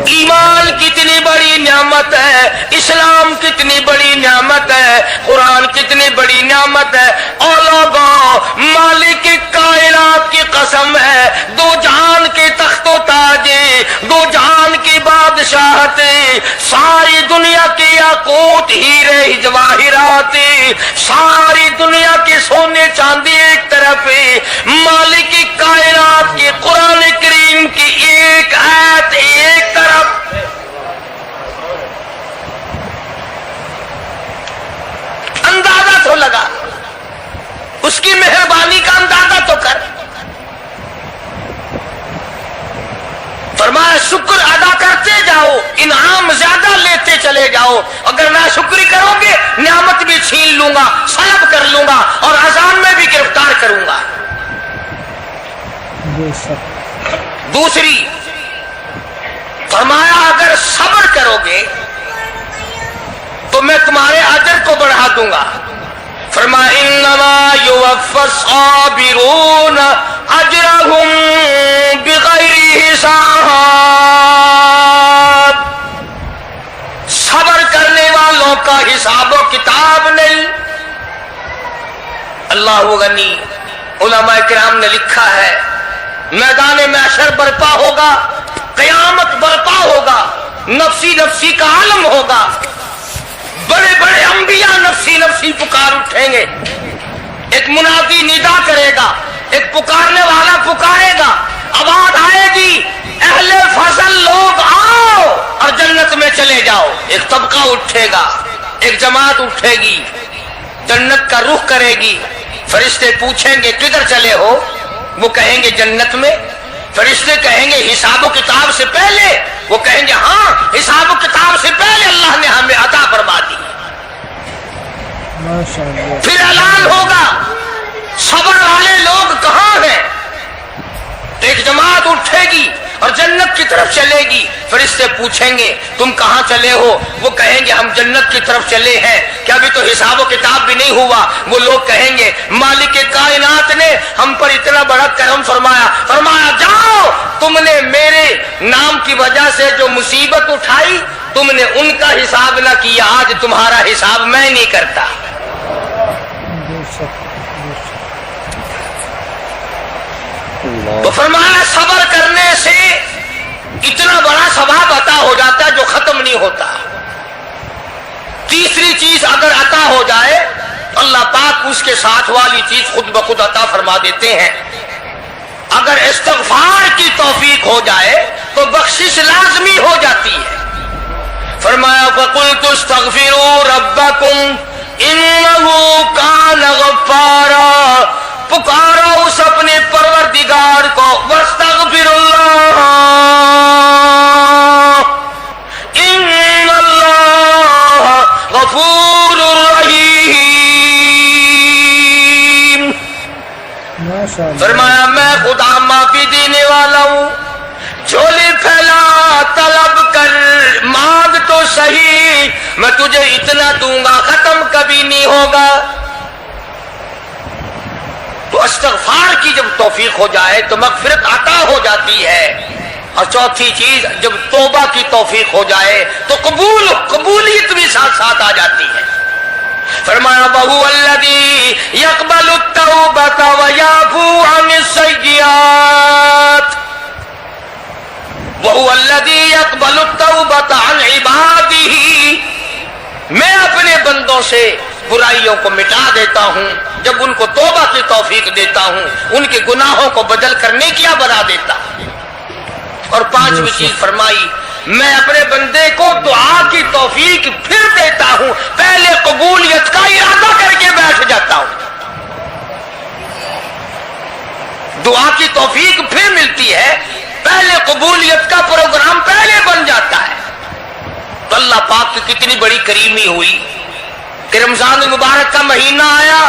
ایمان کتنی بڑی نعمت ہے، اسلام کتنی بڑی نعمت ہے، قرآن کتنی بڑی نعمت ہے۔ اور لوگوں، مالک کائنات کی قسم ہے، دو جہان کے تخت و تاج، دو جہان کی بادشاہت، ساری دنیا کے یاقوت ہیرے جواہرات، ساری دنیا کے سونے چاندی ایک طرف، مالک کائنات کی قرآن کریم کی ایک آیت ایک طرف۔ اندازہ تو لگا، اس کی مہربانی کا اندازہ تو کر۔ فرمایا شکر ادا کرتے جاؤ، انعام زیادہ لیتے چلے جاؤ، اگر ناشکری کرو گے نعمت بھی چھین لوں گا، سلب کر لوں گا اور عذاب میں بھی گرفتار کروں گا۔ دوسری فرمایا اگر صبر کرو گے تو میں تمہارے اجر کو بڑھا دوں گا۔ فرمایا انما یوفی الصابرون اجرهم بغیر حساب، صبر کرنے والوں کا حساب و کتاب نہیں۔ اللہ غنی، علماء کرام نے لکھا ہے میدان محشر برپا ہوگا، قیامت برپا ہوگا، نفسی نفسی کا عالم ہوگا، بڑے بڑے انبیاء نفسی نفسی پکار اٹھیں گے، ایک منادی ندا کرے گا، ایک پکارنے والا پکارے گا، آواز آئے گی اہل فضل لوگ آؤ اور جنت میں چلے جاؤ۔ ایک طبقہ اٹھے گا، ایک جماعت اٹھے گی، جنت کا رخ کرے گی، فرشتے پوچھیں گے کدھر چلے ہو، وہ کہیں گے جنت میں۔ فرشتے کہیں گے حساب و کتاب سے پہلے، وہ کہیں گے ہاں حساب و کتاب سے پہلے اللہ نے ہمیں عطا فرما دی۔ پھر اعلان ہوگا صبر والے لوگ کہاں ہیں، تو ایک جماعت اٹھے گی اور جنت کی طرف چلے گی۔ فرشتے پوچھیں گے تم کہاں چلے ہو، وہ کہیں گے ہم جنت کی طرف چلے ہیں، کہ ابھی تو حساب و کتاب بھی نہیں ہوا۔ وہ لوگ کہیں گے مالک کائنات نے ہم پر اتنا بڑا کرم فرمایا، فرمایا جاؤ تم نے میرے نام کی وجہ سے جو مصیبت اٹھائی تم نے ان کا حساب نہ کیا، آج تمہارا حساب میں نہیں کرتا۔ تو فرمایا صبر کرنے سے اتنا بڑا ثواب عطا ہو جاتا ہے جو ختم نہیں ہوتا۔ تیسری چیز اگر عطا ہو جائے اللہ پاک اس کے ساتھ والی چیز خود بخود عطا فرما دیتے ہیں۔ اگر استغفار کی توفیق ہو جائے تو بخشش لازمی ہو جاتی ہے۔ فرمایا فَقُلْتُ اسْتَغْفِرُوا رَبَّكُمْ إِنَّهُ كَانَ غَفَّارًا، پکارو اس اپنے پروردگار کو، وَاسْتَغْفِرُ اللَّهَ إِنَّ اللَّهَ غَفُورٌ رَحِيمٌ۔ فرمایا میں خدا معافی دینے والا ہوں، جھولی پھیلا طلب کر، مانگ تو صحیح، میں تجھے اتنا دوں گا ختم کبھی نہیں ہوگا۔ تو استغفار کی جب توفیق ہو جائے تو مغفرت عطا ہو جاتی ہے۔ اور چوتھی چیز جب توبہ کی توفیق ہو جائے تو قبولیت بھی ساتھ ساتھ آ جاتی ہے۔ فرمایا وَهُوَ الَّذِي يَقْبَلُ التَّوْبَةَ وَيَعْفُو عَنِ السَّيِّئَاتِ، وَهُوَ الَّذِي يَقْبَلُ التَّوْبَةَ عَنْ عِبَادِهِ، میں اپنے بندوں سے برائیوں کو مٹا دیتا ہوں جب ان کو توبہ کی توفیق دیتا ہوں، ان کے گناہوں کو بدل کر نیکیاں بنا دیتا ہوں۔ اور پانچویں چیز فرمائی، میں اپنے بندے کو دعا کی توفیق پھر دیتا ہوں، پہلے قبولیت کا ارادہ کر کے بیٹھ جاتا ہوں، دعا کی توفیق پھر ملتی ہے، پہلے قبولیت کا پروگرام پہلے بن جاتا ہے۔ تو اللہ پاک کی کتنی بڑی کریمی ہوئی کہ رمضان المبارک کا مہینہ آیا،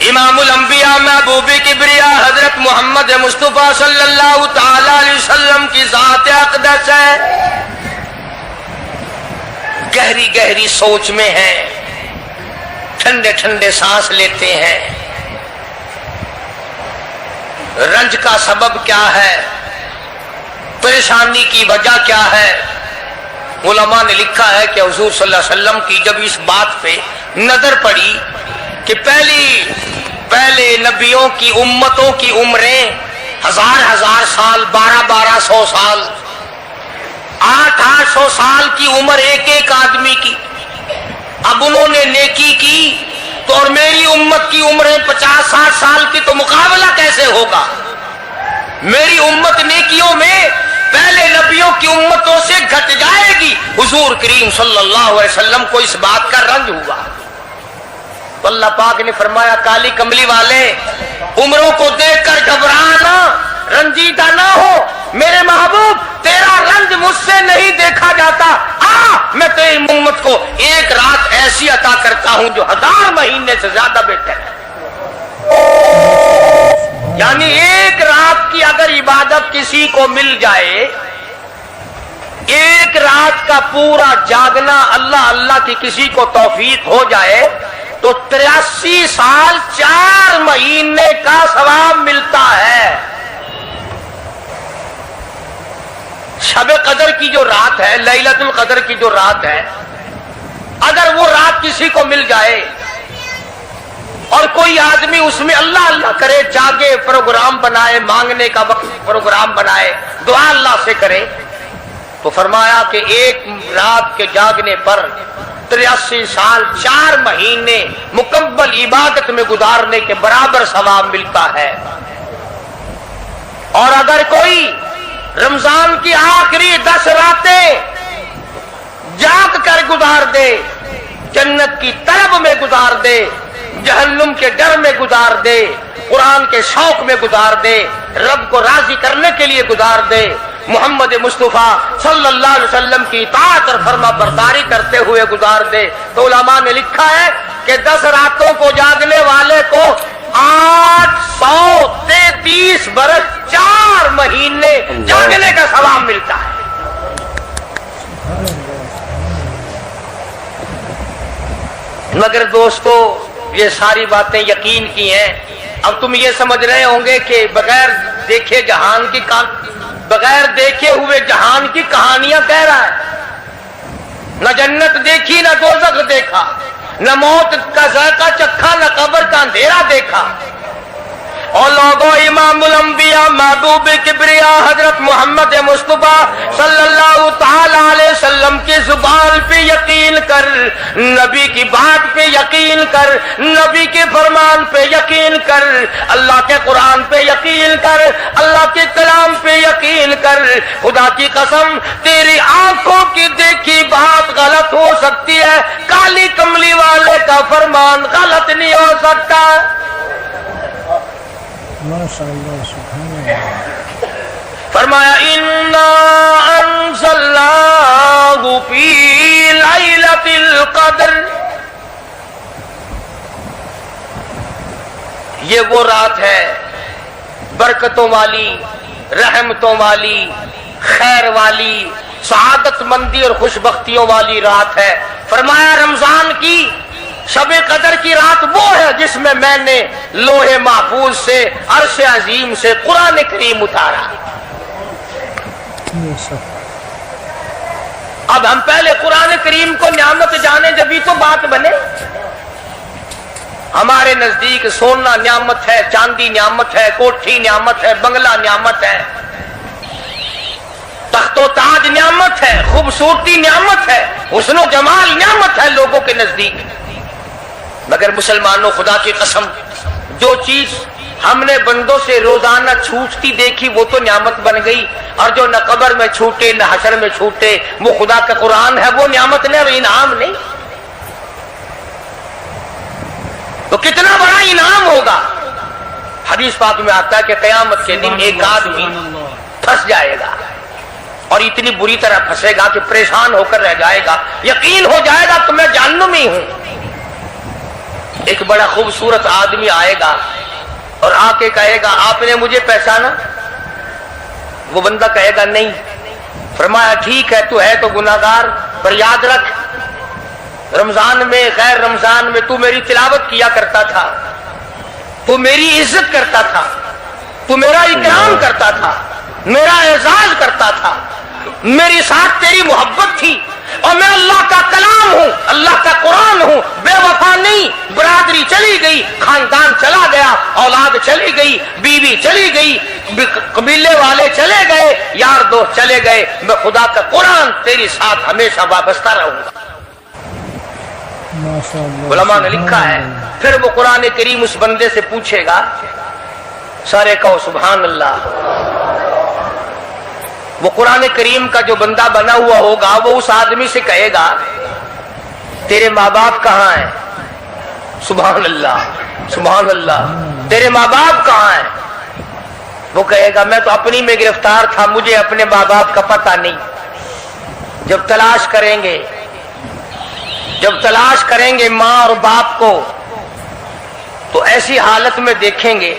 امام الانبیاء محبوب کبریا حضرت محمد مصطفیٰ صلی اللہ تعالی علیہ وسلم کی ذات اقدس ہے، گہری گہری سوچ میں ہے، ٹھنڈے ٹھنڈے سانس لیتے ہیں۔ رنج کا سبب کیا ہے، پریشانی کی وجہ کیا ہے؟ علماء نے لکھا ہے کہ حضور صلی اللہ علیہ وسلم کی جب اس بات پہ نظر پڑی کہ پہلے نبیوں کی امتوں کی عمریں 1000 سال، 1200 سال، 800 سال کی عمر ایک آدمی کی، اب انہوں نے نیکی کی تو اور میری امت کی عمریں 50-60 سال کی، تو مقابلہ کیسے ہوگا؟ میری امت نیکیوں میں پہلے نبیوں کی امتوں سے گھٹ جائے گی۔ حضور کریم صلی اللہ علیہ وسلم کو اس بات کا رنج ہوا تو اللہ پاک نے فرمایا، کالی کملی والے عمروں کو دیکھ کر گھبرانا، رنجیدہ نہ ہو، میرے محبوب تیرا رنج مجھ سے نہیں دیکھا جاتا، میں تیری امت کو ایک رات ایسی عطا کرتا ہوں جو 1000 مہینے سے زیادہ بہتر ہے۔ یعنی ایک رات کی اگر عبادت کسی کو مل جائے، ایک رات کا پورا جاگنا اللہ اللہ کی کسی کو توفیق ہو جائے تو 83 سال 4 مہینے کا ثواب ملتا ہے۔ شب قدر کی جو رات ہے، لیلۃ القدر کی جو رات ہے، اگر وہ رات کسی کو مل جائے اور کوئی آدمی اس میں اللہ اللہ کرے، جاگے، پروگرام بنائے، مانگنے کا وقت پروگرام بنائے، دعا اللہ سے کرے، تو فرمایا کہ ایک رات کے جاگنے پر 83 سال 4 مہینے مکمل عبادت میں گزارنے کے برابر ثواب ملتا ہے۔ اور اگر کوئی رمضان کی آخری 10 راتیں جاگ کر گزار دے، جنت کی طلب میں گزار دے، جہنم کے ڈر میں گزار دے، قرآن کے شوق میں گزار دے، رب کو راضی کرنے کے لیے گزار دے، محمد مصطفیٰ صلی اللہ علیہ وسلم کی اطاعت اور فرما برداری کرتے ہوئے گزار دے، تو علماء نے لکھا ہے کہ 10 راتوں کو جاگنے والے کو 833 برس 4 مہینے جاگنے کا ثواب ملتا ہے۔ مگر دوستو یہ ساری باتیں یقین کی ہیں، اب تم یہ سمجھ رہے ہوں گے کہ بغیر دیکھے ہوئے جہان کی کہانیاں کہہ رہا ہے، نہ جنت دیکھی، نہ دوزخ دیکھا، نہ موت کا ذائقہ چکھا، نہ قبر کا اندھیرا دیکھا۔ اور لوگوں، امام الانبیاء محبوب کبریا حضرت محمد مصطفیٰ صلی اللہ تعالی علیہ وسلم کی زبان پہ یقین کر، نبی کی بات پہ یقین کر، نبی کے فرمان پہ یقین کر، اللہ کے قرآن پہ یقین کر، اللہ کے کلام پہ یقین کر۔ خدا کی قسم تیری آنکھوں کی دیکھی بات غلط ہو سکتی ہے، کالی کملی والے کا فرمان غلط نہیں ہو سکتا۔ فرمایا اِنَّا أَنزَلْنَاهُ فِي لَيْلَةِ الْقَدْرِ، یہ وہ رات ہے برکتوں والی، رحمتوں والی، خیر والی، سعادت مندی اور خوش بختیوں والی رات ہے۔ فرمایا رمضان کی شب قدر کی رات وہ ہے جس میں میں نے لوح محفوظ سے، عرش عظیم سے قرآن کریم اتارا۔ اب ہم پہلے قرآن کریم کو نعمت جانے جبھی تو بات بنے۔ ہمارے نزدیک سونا نعمت ہے، چاندی نعمت ہے، کوٹھی نعمت ہے، بنگلہ نعمت ہے، تخت و تاج نعمت ہے، خوبصورتی نعمت ہے، حسن و جمال نعمت ہے لوگوں کے نزدیک، مگر مسلمانوں خدا کی قسم جو چیز ہم نے بندوں سے روزانہ چھوٹتی دیکھی وہ تو نعمت بن گئی، اور جو نہ قبر میں چھوٹے نہ حشر میں چھوٹے وہ خدا کا قرآن ہے، وہ نعمت نہیں اور انعام نہیں، تو کتنا بڑا انعام ہوگا۔ حدیث پاک میں آتا ہے کہ قیامت کے دن ایک آدمی پھنس جائے گا اور اتنی بری طرح پھنسے گا کہ پریشان ہو کر رہ جائے گا، یقین ہو جائے گا کہ میں جہنمی ہوں۔ ایک بڑا خوبصورت آدمی آئے گا اور آ کے کہے گا آپ نے مجھے پہچانا؟ وہ بندہ کہے گا نہیں۔ فرمایا ٹھیک ہے تو ہے تو گناہگار، پر یاد رکھ رمضان میں غیر رمضان میں تو میری تلاوت کیا کرتا تھا، تو میری عزت کرتا تھا، تو میرا اکرام کرتا تھا، میرا اعزاز کرتا تھا، میری ساتھ تیری محبت تھی، اور میں اللہ کا کلام ہوں، اللہ کا قرآن ہوں، بے وفا نہیں۔ برادری چلی گئی، خاندان چلا گیا، اولاد چلی گئی، بیوی چلی گئی، قبیلے والے چلے گئے، یار دوست چلے گئے، میں خدا کا قرآن تیری ساتھ ہمیشہ وابستہ رہوں گا۔ علماء نے لکھا ہے پھر وہ قرآن کریم اس بندے سے پوچھے گا، سارے کہو سبحان اللہ۔ وہ قرآن کریم کا جو بندہ بنا ہوا ہوگا وہ اس آدمی سے کہے گا تیرے ماں باپ کہاں ہیں؟ سبحان اللہ سبحان اللہ، تیرے ماں باپ کہاں ہیں؟ وہ کہے گا میں تو اپنی میں گرفتار تھا، مجھے اپنے ماں باپ کا پتہ نہیں۔ جب تلاش کریں گے ماں اور باپ کو تو ایسی حالت میں دیکھیں گے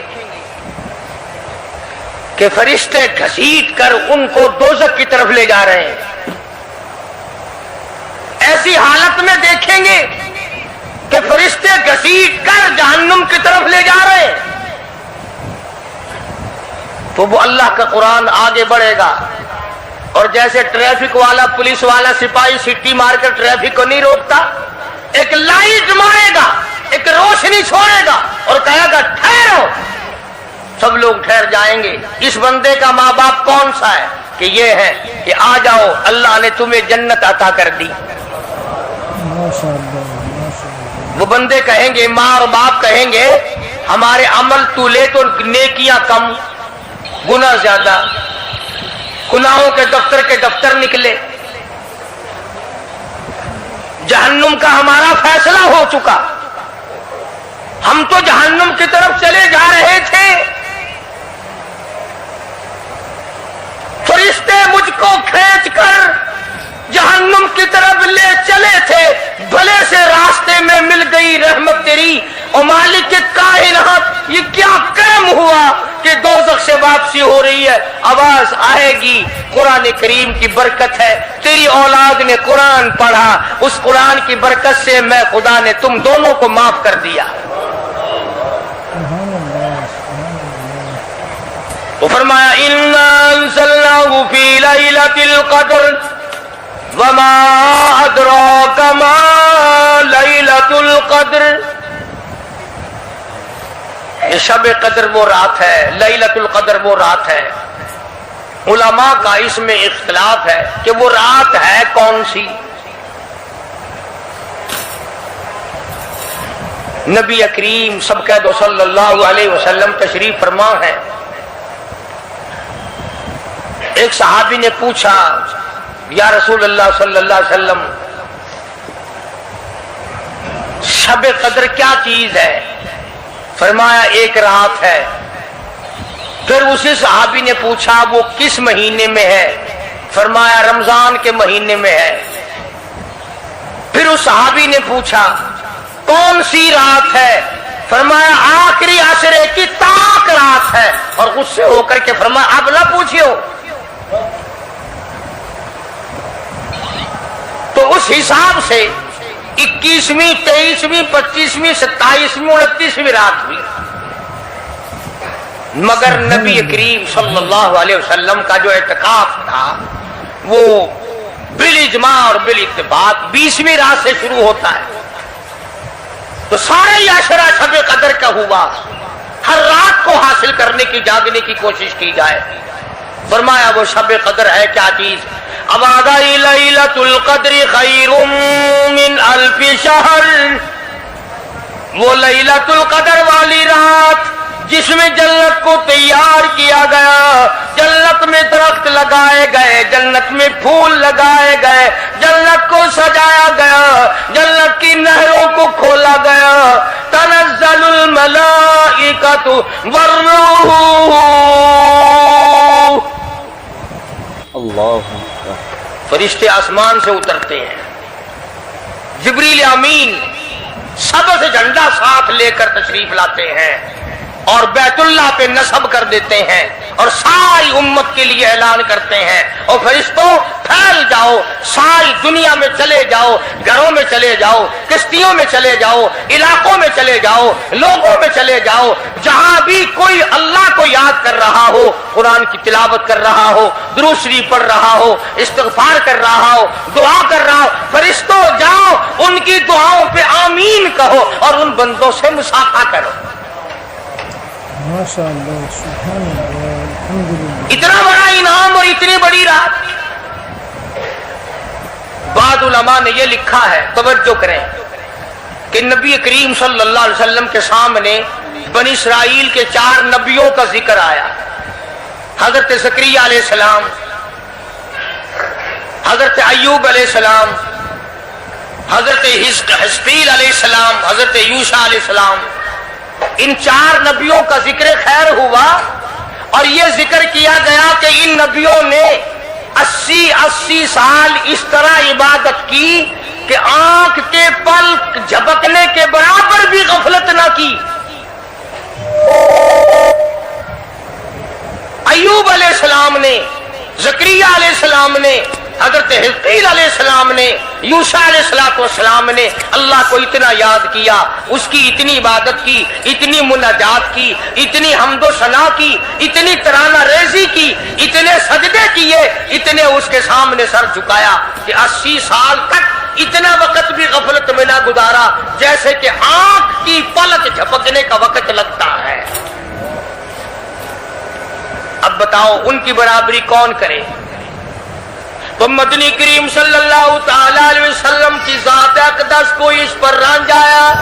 کہ فرشتے گھسیٹ کر ان کو دوزخ کی طرف لے جا رہے ہیں۔ ایسی حالت میں دیکھیں گے کہ فرشتے گھسیٹ کر جہنم کی طرف لے جا رہے ہیں، تو وہ اللہ کا قرآن آگے بڑھے گا، اور جیسے ٹریفک والا پولیس والا سپاہی سٹی مار کر ٹریفک کو نہیں روکتا، ایک لائٹ مارے گا، ایک روشنی چھوڑے گا اور کہے گا ٹھہرو، سب لوگ ٹھہر جائیں گے۔ اس بندے کا ماں باپ کون سا ہے؟ کہ یہ ہے کہ آ جاؤ اللہ نے تمہیں جنت عطا کر دی۔ وہ بندے کہیں گے، ماں اور باپ کہیں گے ہمارے عمل تو لے تو نیکیاں کم گناہ زیادہ، گناہوں کے دفتر کے دفتر نکلے، جہنم کا ہمارا فیصلہ ہو چکا، ہم تو جہنم کی طرف چلے جا رہے تھے، فرشتے مجھ کو کھینچ کر جہنم کی طرف لے چلے تھے، بھلے سے راستے میں مل گئی رحمت تیری، اور مالک کائنات یہ کیا کرم ہوا کہ دوزخ سے واپسی ہو رہی ہے، آواز آئے گی، قرآن کریم کی برکت ہے، تیری اولاد نے قرآن پڑھا، اس قرآن کی برکت سے میں خدا نے تم دونوں کو معاف کر دیا۔ وہ فرمایا اِنَّا أَنزَلْنَاهُ فِي لَيْلَةِ الْقَدْرِ وَمَا أَدْرَاكَ مَا لَيْلَةُ الْقَدْرِ۔ یہ شب قدر وہ رات ہے، لیلۃ القدر وہ رات ہے۔ علماء کا اس میں اختلاف ہے کہ وہ رات ہے کون سی۔ نبی کریم سب کہہ دو صلی اللہ علیہ وسلم تشریف فرما ہے۔ ایک صحابی نے پوچھا یا رسول اللہ صلی اللہ علیہ وسلم شب قدر کیا چیز ہے؟ فرمایا ایک رات ہے۔ پھر اسی صحابی نے پوچھا وہ کس مہینے میں ہے؟ فرمایا رمضان کے مہینے میں ہے۔ پھر اس صحابی نے پوچھا کون سی رات ہے؟ فرمایا آخری عشرے کی تاک رات ہے، اور غصے ہو کر کے فرمایا اب نہ پوچھیو۔ تو اس حساب سے 21ویں 23ویں 25ویں 27ویں 29ویں رات ہوئی، مگر نبی کریم صلی اللہ علیہ وسلم کا جو اعتکاف تھا وہ بالاجماع اور بالاتفاق 20ویں رات سے شروع ہوتا ہے، تو سارے عشرہ شب قدر کا ہوا، ہر رات کو حاصل کرنے کی جاگنے کی کوشش کی جائے۔ فرمایا وہ شب قدر ہے کیا چیز؟ ابادی لیلۃ القدر خیر من الف شہر، وہ لیلۃ القدر والی رات جس میں جنت کو تیار کیا گیا، جنت میں درخت لگائے گئے، جنت میں پھول لگائے گئے، جنت کو سجایا گیا، جنت کی نہروں کو کھولا گیا، تنزل الملائکۃ والروح، اللہ فرشتے آسمان سے اترتے ہیں، جبریل امین سبز جھنڈا ساتھ لے کر تشریف لاتے ہیں اور بیت اللہ پہ نصب کر دیتے ہیں اور ساری امت کے لیے اعلان کرتے ہیں، اور فرشتوں پھیل جاؤ، ساری دنیا میں چلے جاؤ، گھروں میں چلے جاؤ، کشتیوں میں چلے جاؤ، علاقوں میں چلے جاؤ، لوگوں میں چلے جاؤ، جہاں بھی کوئی اللہ کو یاد کر رہا ہو، قرآن کی تلاوت کر رہا ہو، درود شریف پڑھ رہا ہو، استغفار کر رہا ہو، دعا کر رہا ہو، فرشتوں جاؤ ان کی دعاؤں پہ آمین کہو اور ان بندوں سے مصافحہ کرو۔ ماشاء اللہ، سبحان اللہ، الحمدللہ۔ اتنا بڑا انعام اور اتنی بڑی رات۔ بعض علماء نے یہ لکھا ہے، توجہ کریں، کہ نبی کریم صلی اللہ علیہ وسلم کے سامنے بنی اسرائیل کے 4 نبیوں کا ذکر آیا، حضرت زکریا علیہ السلام، حضرت ایوب علیہ السلام، حضرت حزقیل علیہ السلام، حضرت یوشع علیہ السلام، ان 4 نبیوں کا ذکر خیر ہوا، اور یہ ذکر کیا گیا کہ ان نبیوں نے 80 سال اس طرح عبادت کی کہ آنکھ کے پلک جھپکنے کے برابر بھی غفلت نہ کی۔ ایوب علیہ السلام نے، زکریا علیہ السلام نے، حضرت حزقیل علیہ السلام نے، یوشع علیہ السلام نے اللہ کو اتنا یاد کیا، اس کی اتنی عبادت کی، اتنی مناجات کی، اتنی حمد و ثنا کی، اتنی ترانہ ریزی کی، اتنے سجدے کیے، اتنے اس کے سامنے سر جھکایا کہ 80 سال تک اتنا وقت بھی غفلت میں نہ گزارا جیسے کہ آنکھ کی پلک جھپکنے کا وقت لگتا ہے۔ اب بتاؤ ان کی برابری کون کرے؟ تو مدنی کریم صلی اللہ تعالی علیہ وسلم کی ذات اقدس کو اس پر رانجھایا،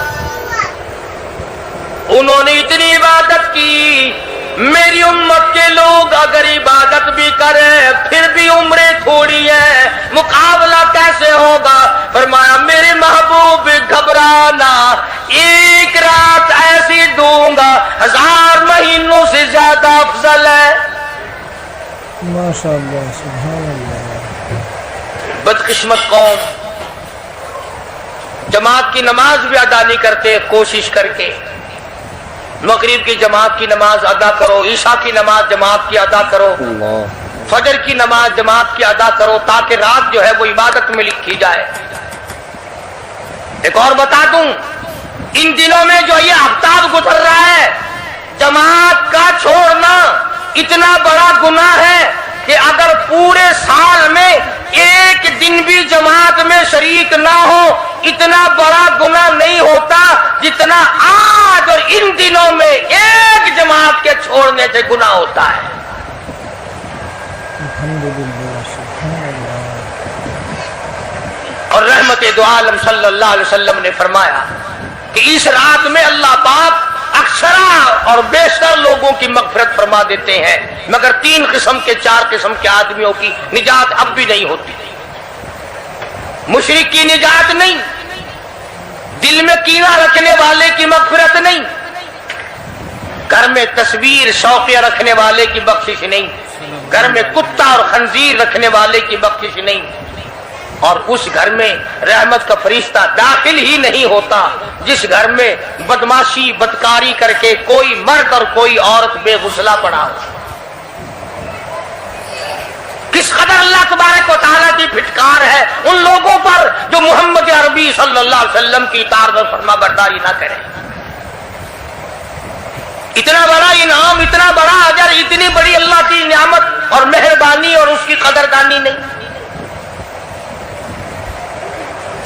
انہوں نے اتنی عبادت کی، میری امت کے لوگ اگر عبادت بھی کریں پھر بھی عمریں تھوڑی ہے، مقابلہ کیسے ہوگا؟ فرمایا میرے محبوب گھبرانا، ایک رات ایسی دوں گا 1000 مہینوں سے زیادہ افضل ہے۔ ماشاء اللہ، سبحان اللہ۔ بدقسمت قوم جماعت کی نماز بھی ادا نہیں کرتے، کوشش کر کے مغرب کی جماعت کی نماز ادا کرو، عشاء کی نماز جماعت کی ادا کرو، فجر کی نماز جماعت کی ادا کرو، تاکہ رات جو ہے وہ عبادت میں لکھی جائے۔ ایک اور بتا دوں، ان دنوں میں جو یہ ہفتہ گزر رہا ہے، جماعت کا چھوڑنا اتنا بڑا گناہ ہے کہ اگر پورے سال میں ایک دن بھی جماعت میں شریک نہ ہو، اتنا بڑا گناہ نہیں ہوتا جتنا آج اور ان دنوں میں ایک جماعت کے چھوڑنے سے گناہ ہوتا ہے۔ الحمدللہ، سبحان اللہ۔ اور رحمت دو عالم صلی اللہ علیہ وسلم نے فرمایا کہ اس رات میں اللہ پاک اکثرا اور بیشتر لوگوں کی مغفرت فرما دیتے ہیں، مگر 3 قسم کے 4 قسم کے آدمیوں کی نجات اب بھی نہیں ہوتی۔ مشرک کی نجات نہیں، دل میں کینہ رکھنے والے کی مغفرت نہیں، گھر میں تصویر شوقیہ رکھنے والے کی بخشش نہیں، گھر میں کتا اور خنزیر رکھنے والے کی بخشش نہیں، اور اس گھر میں رحمت کا فرشتہ داخل ہی نہیں ہوتا جس گھر میں بدماشی بدکاری کر کے کوئی مرد اور کوئی عورت بے غسلہ پڑا ہو۔ کس قدر اللہ تبارک و تعالیٰ کی پھٹکار ہے ان لوگوں پر جو محمد عربی صلی اللہ علیہ وسلم کی اطاعت اور فرما برداری نہ کریں۔ اتنا بڑا انعام، اتنا بڑا اجر، اتنی بڑی اللہ کی نعمت اور مہربانی اور اس کی قدردانی نہیں۔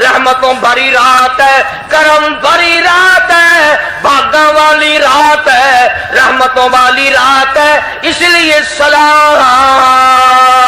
رحمتوں بھری رات ہے، کرم بھری رات ہے، بھاگا والی رات ہے، رحمتوں والی رات ہے، اس لیے سلام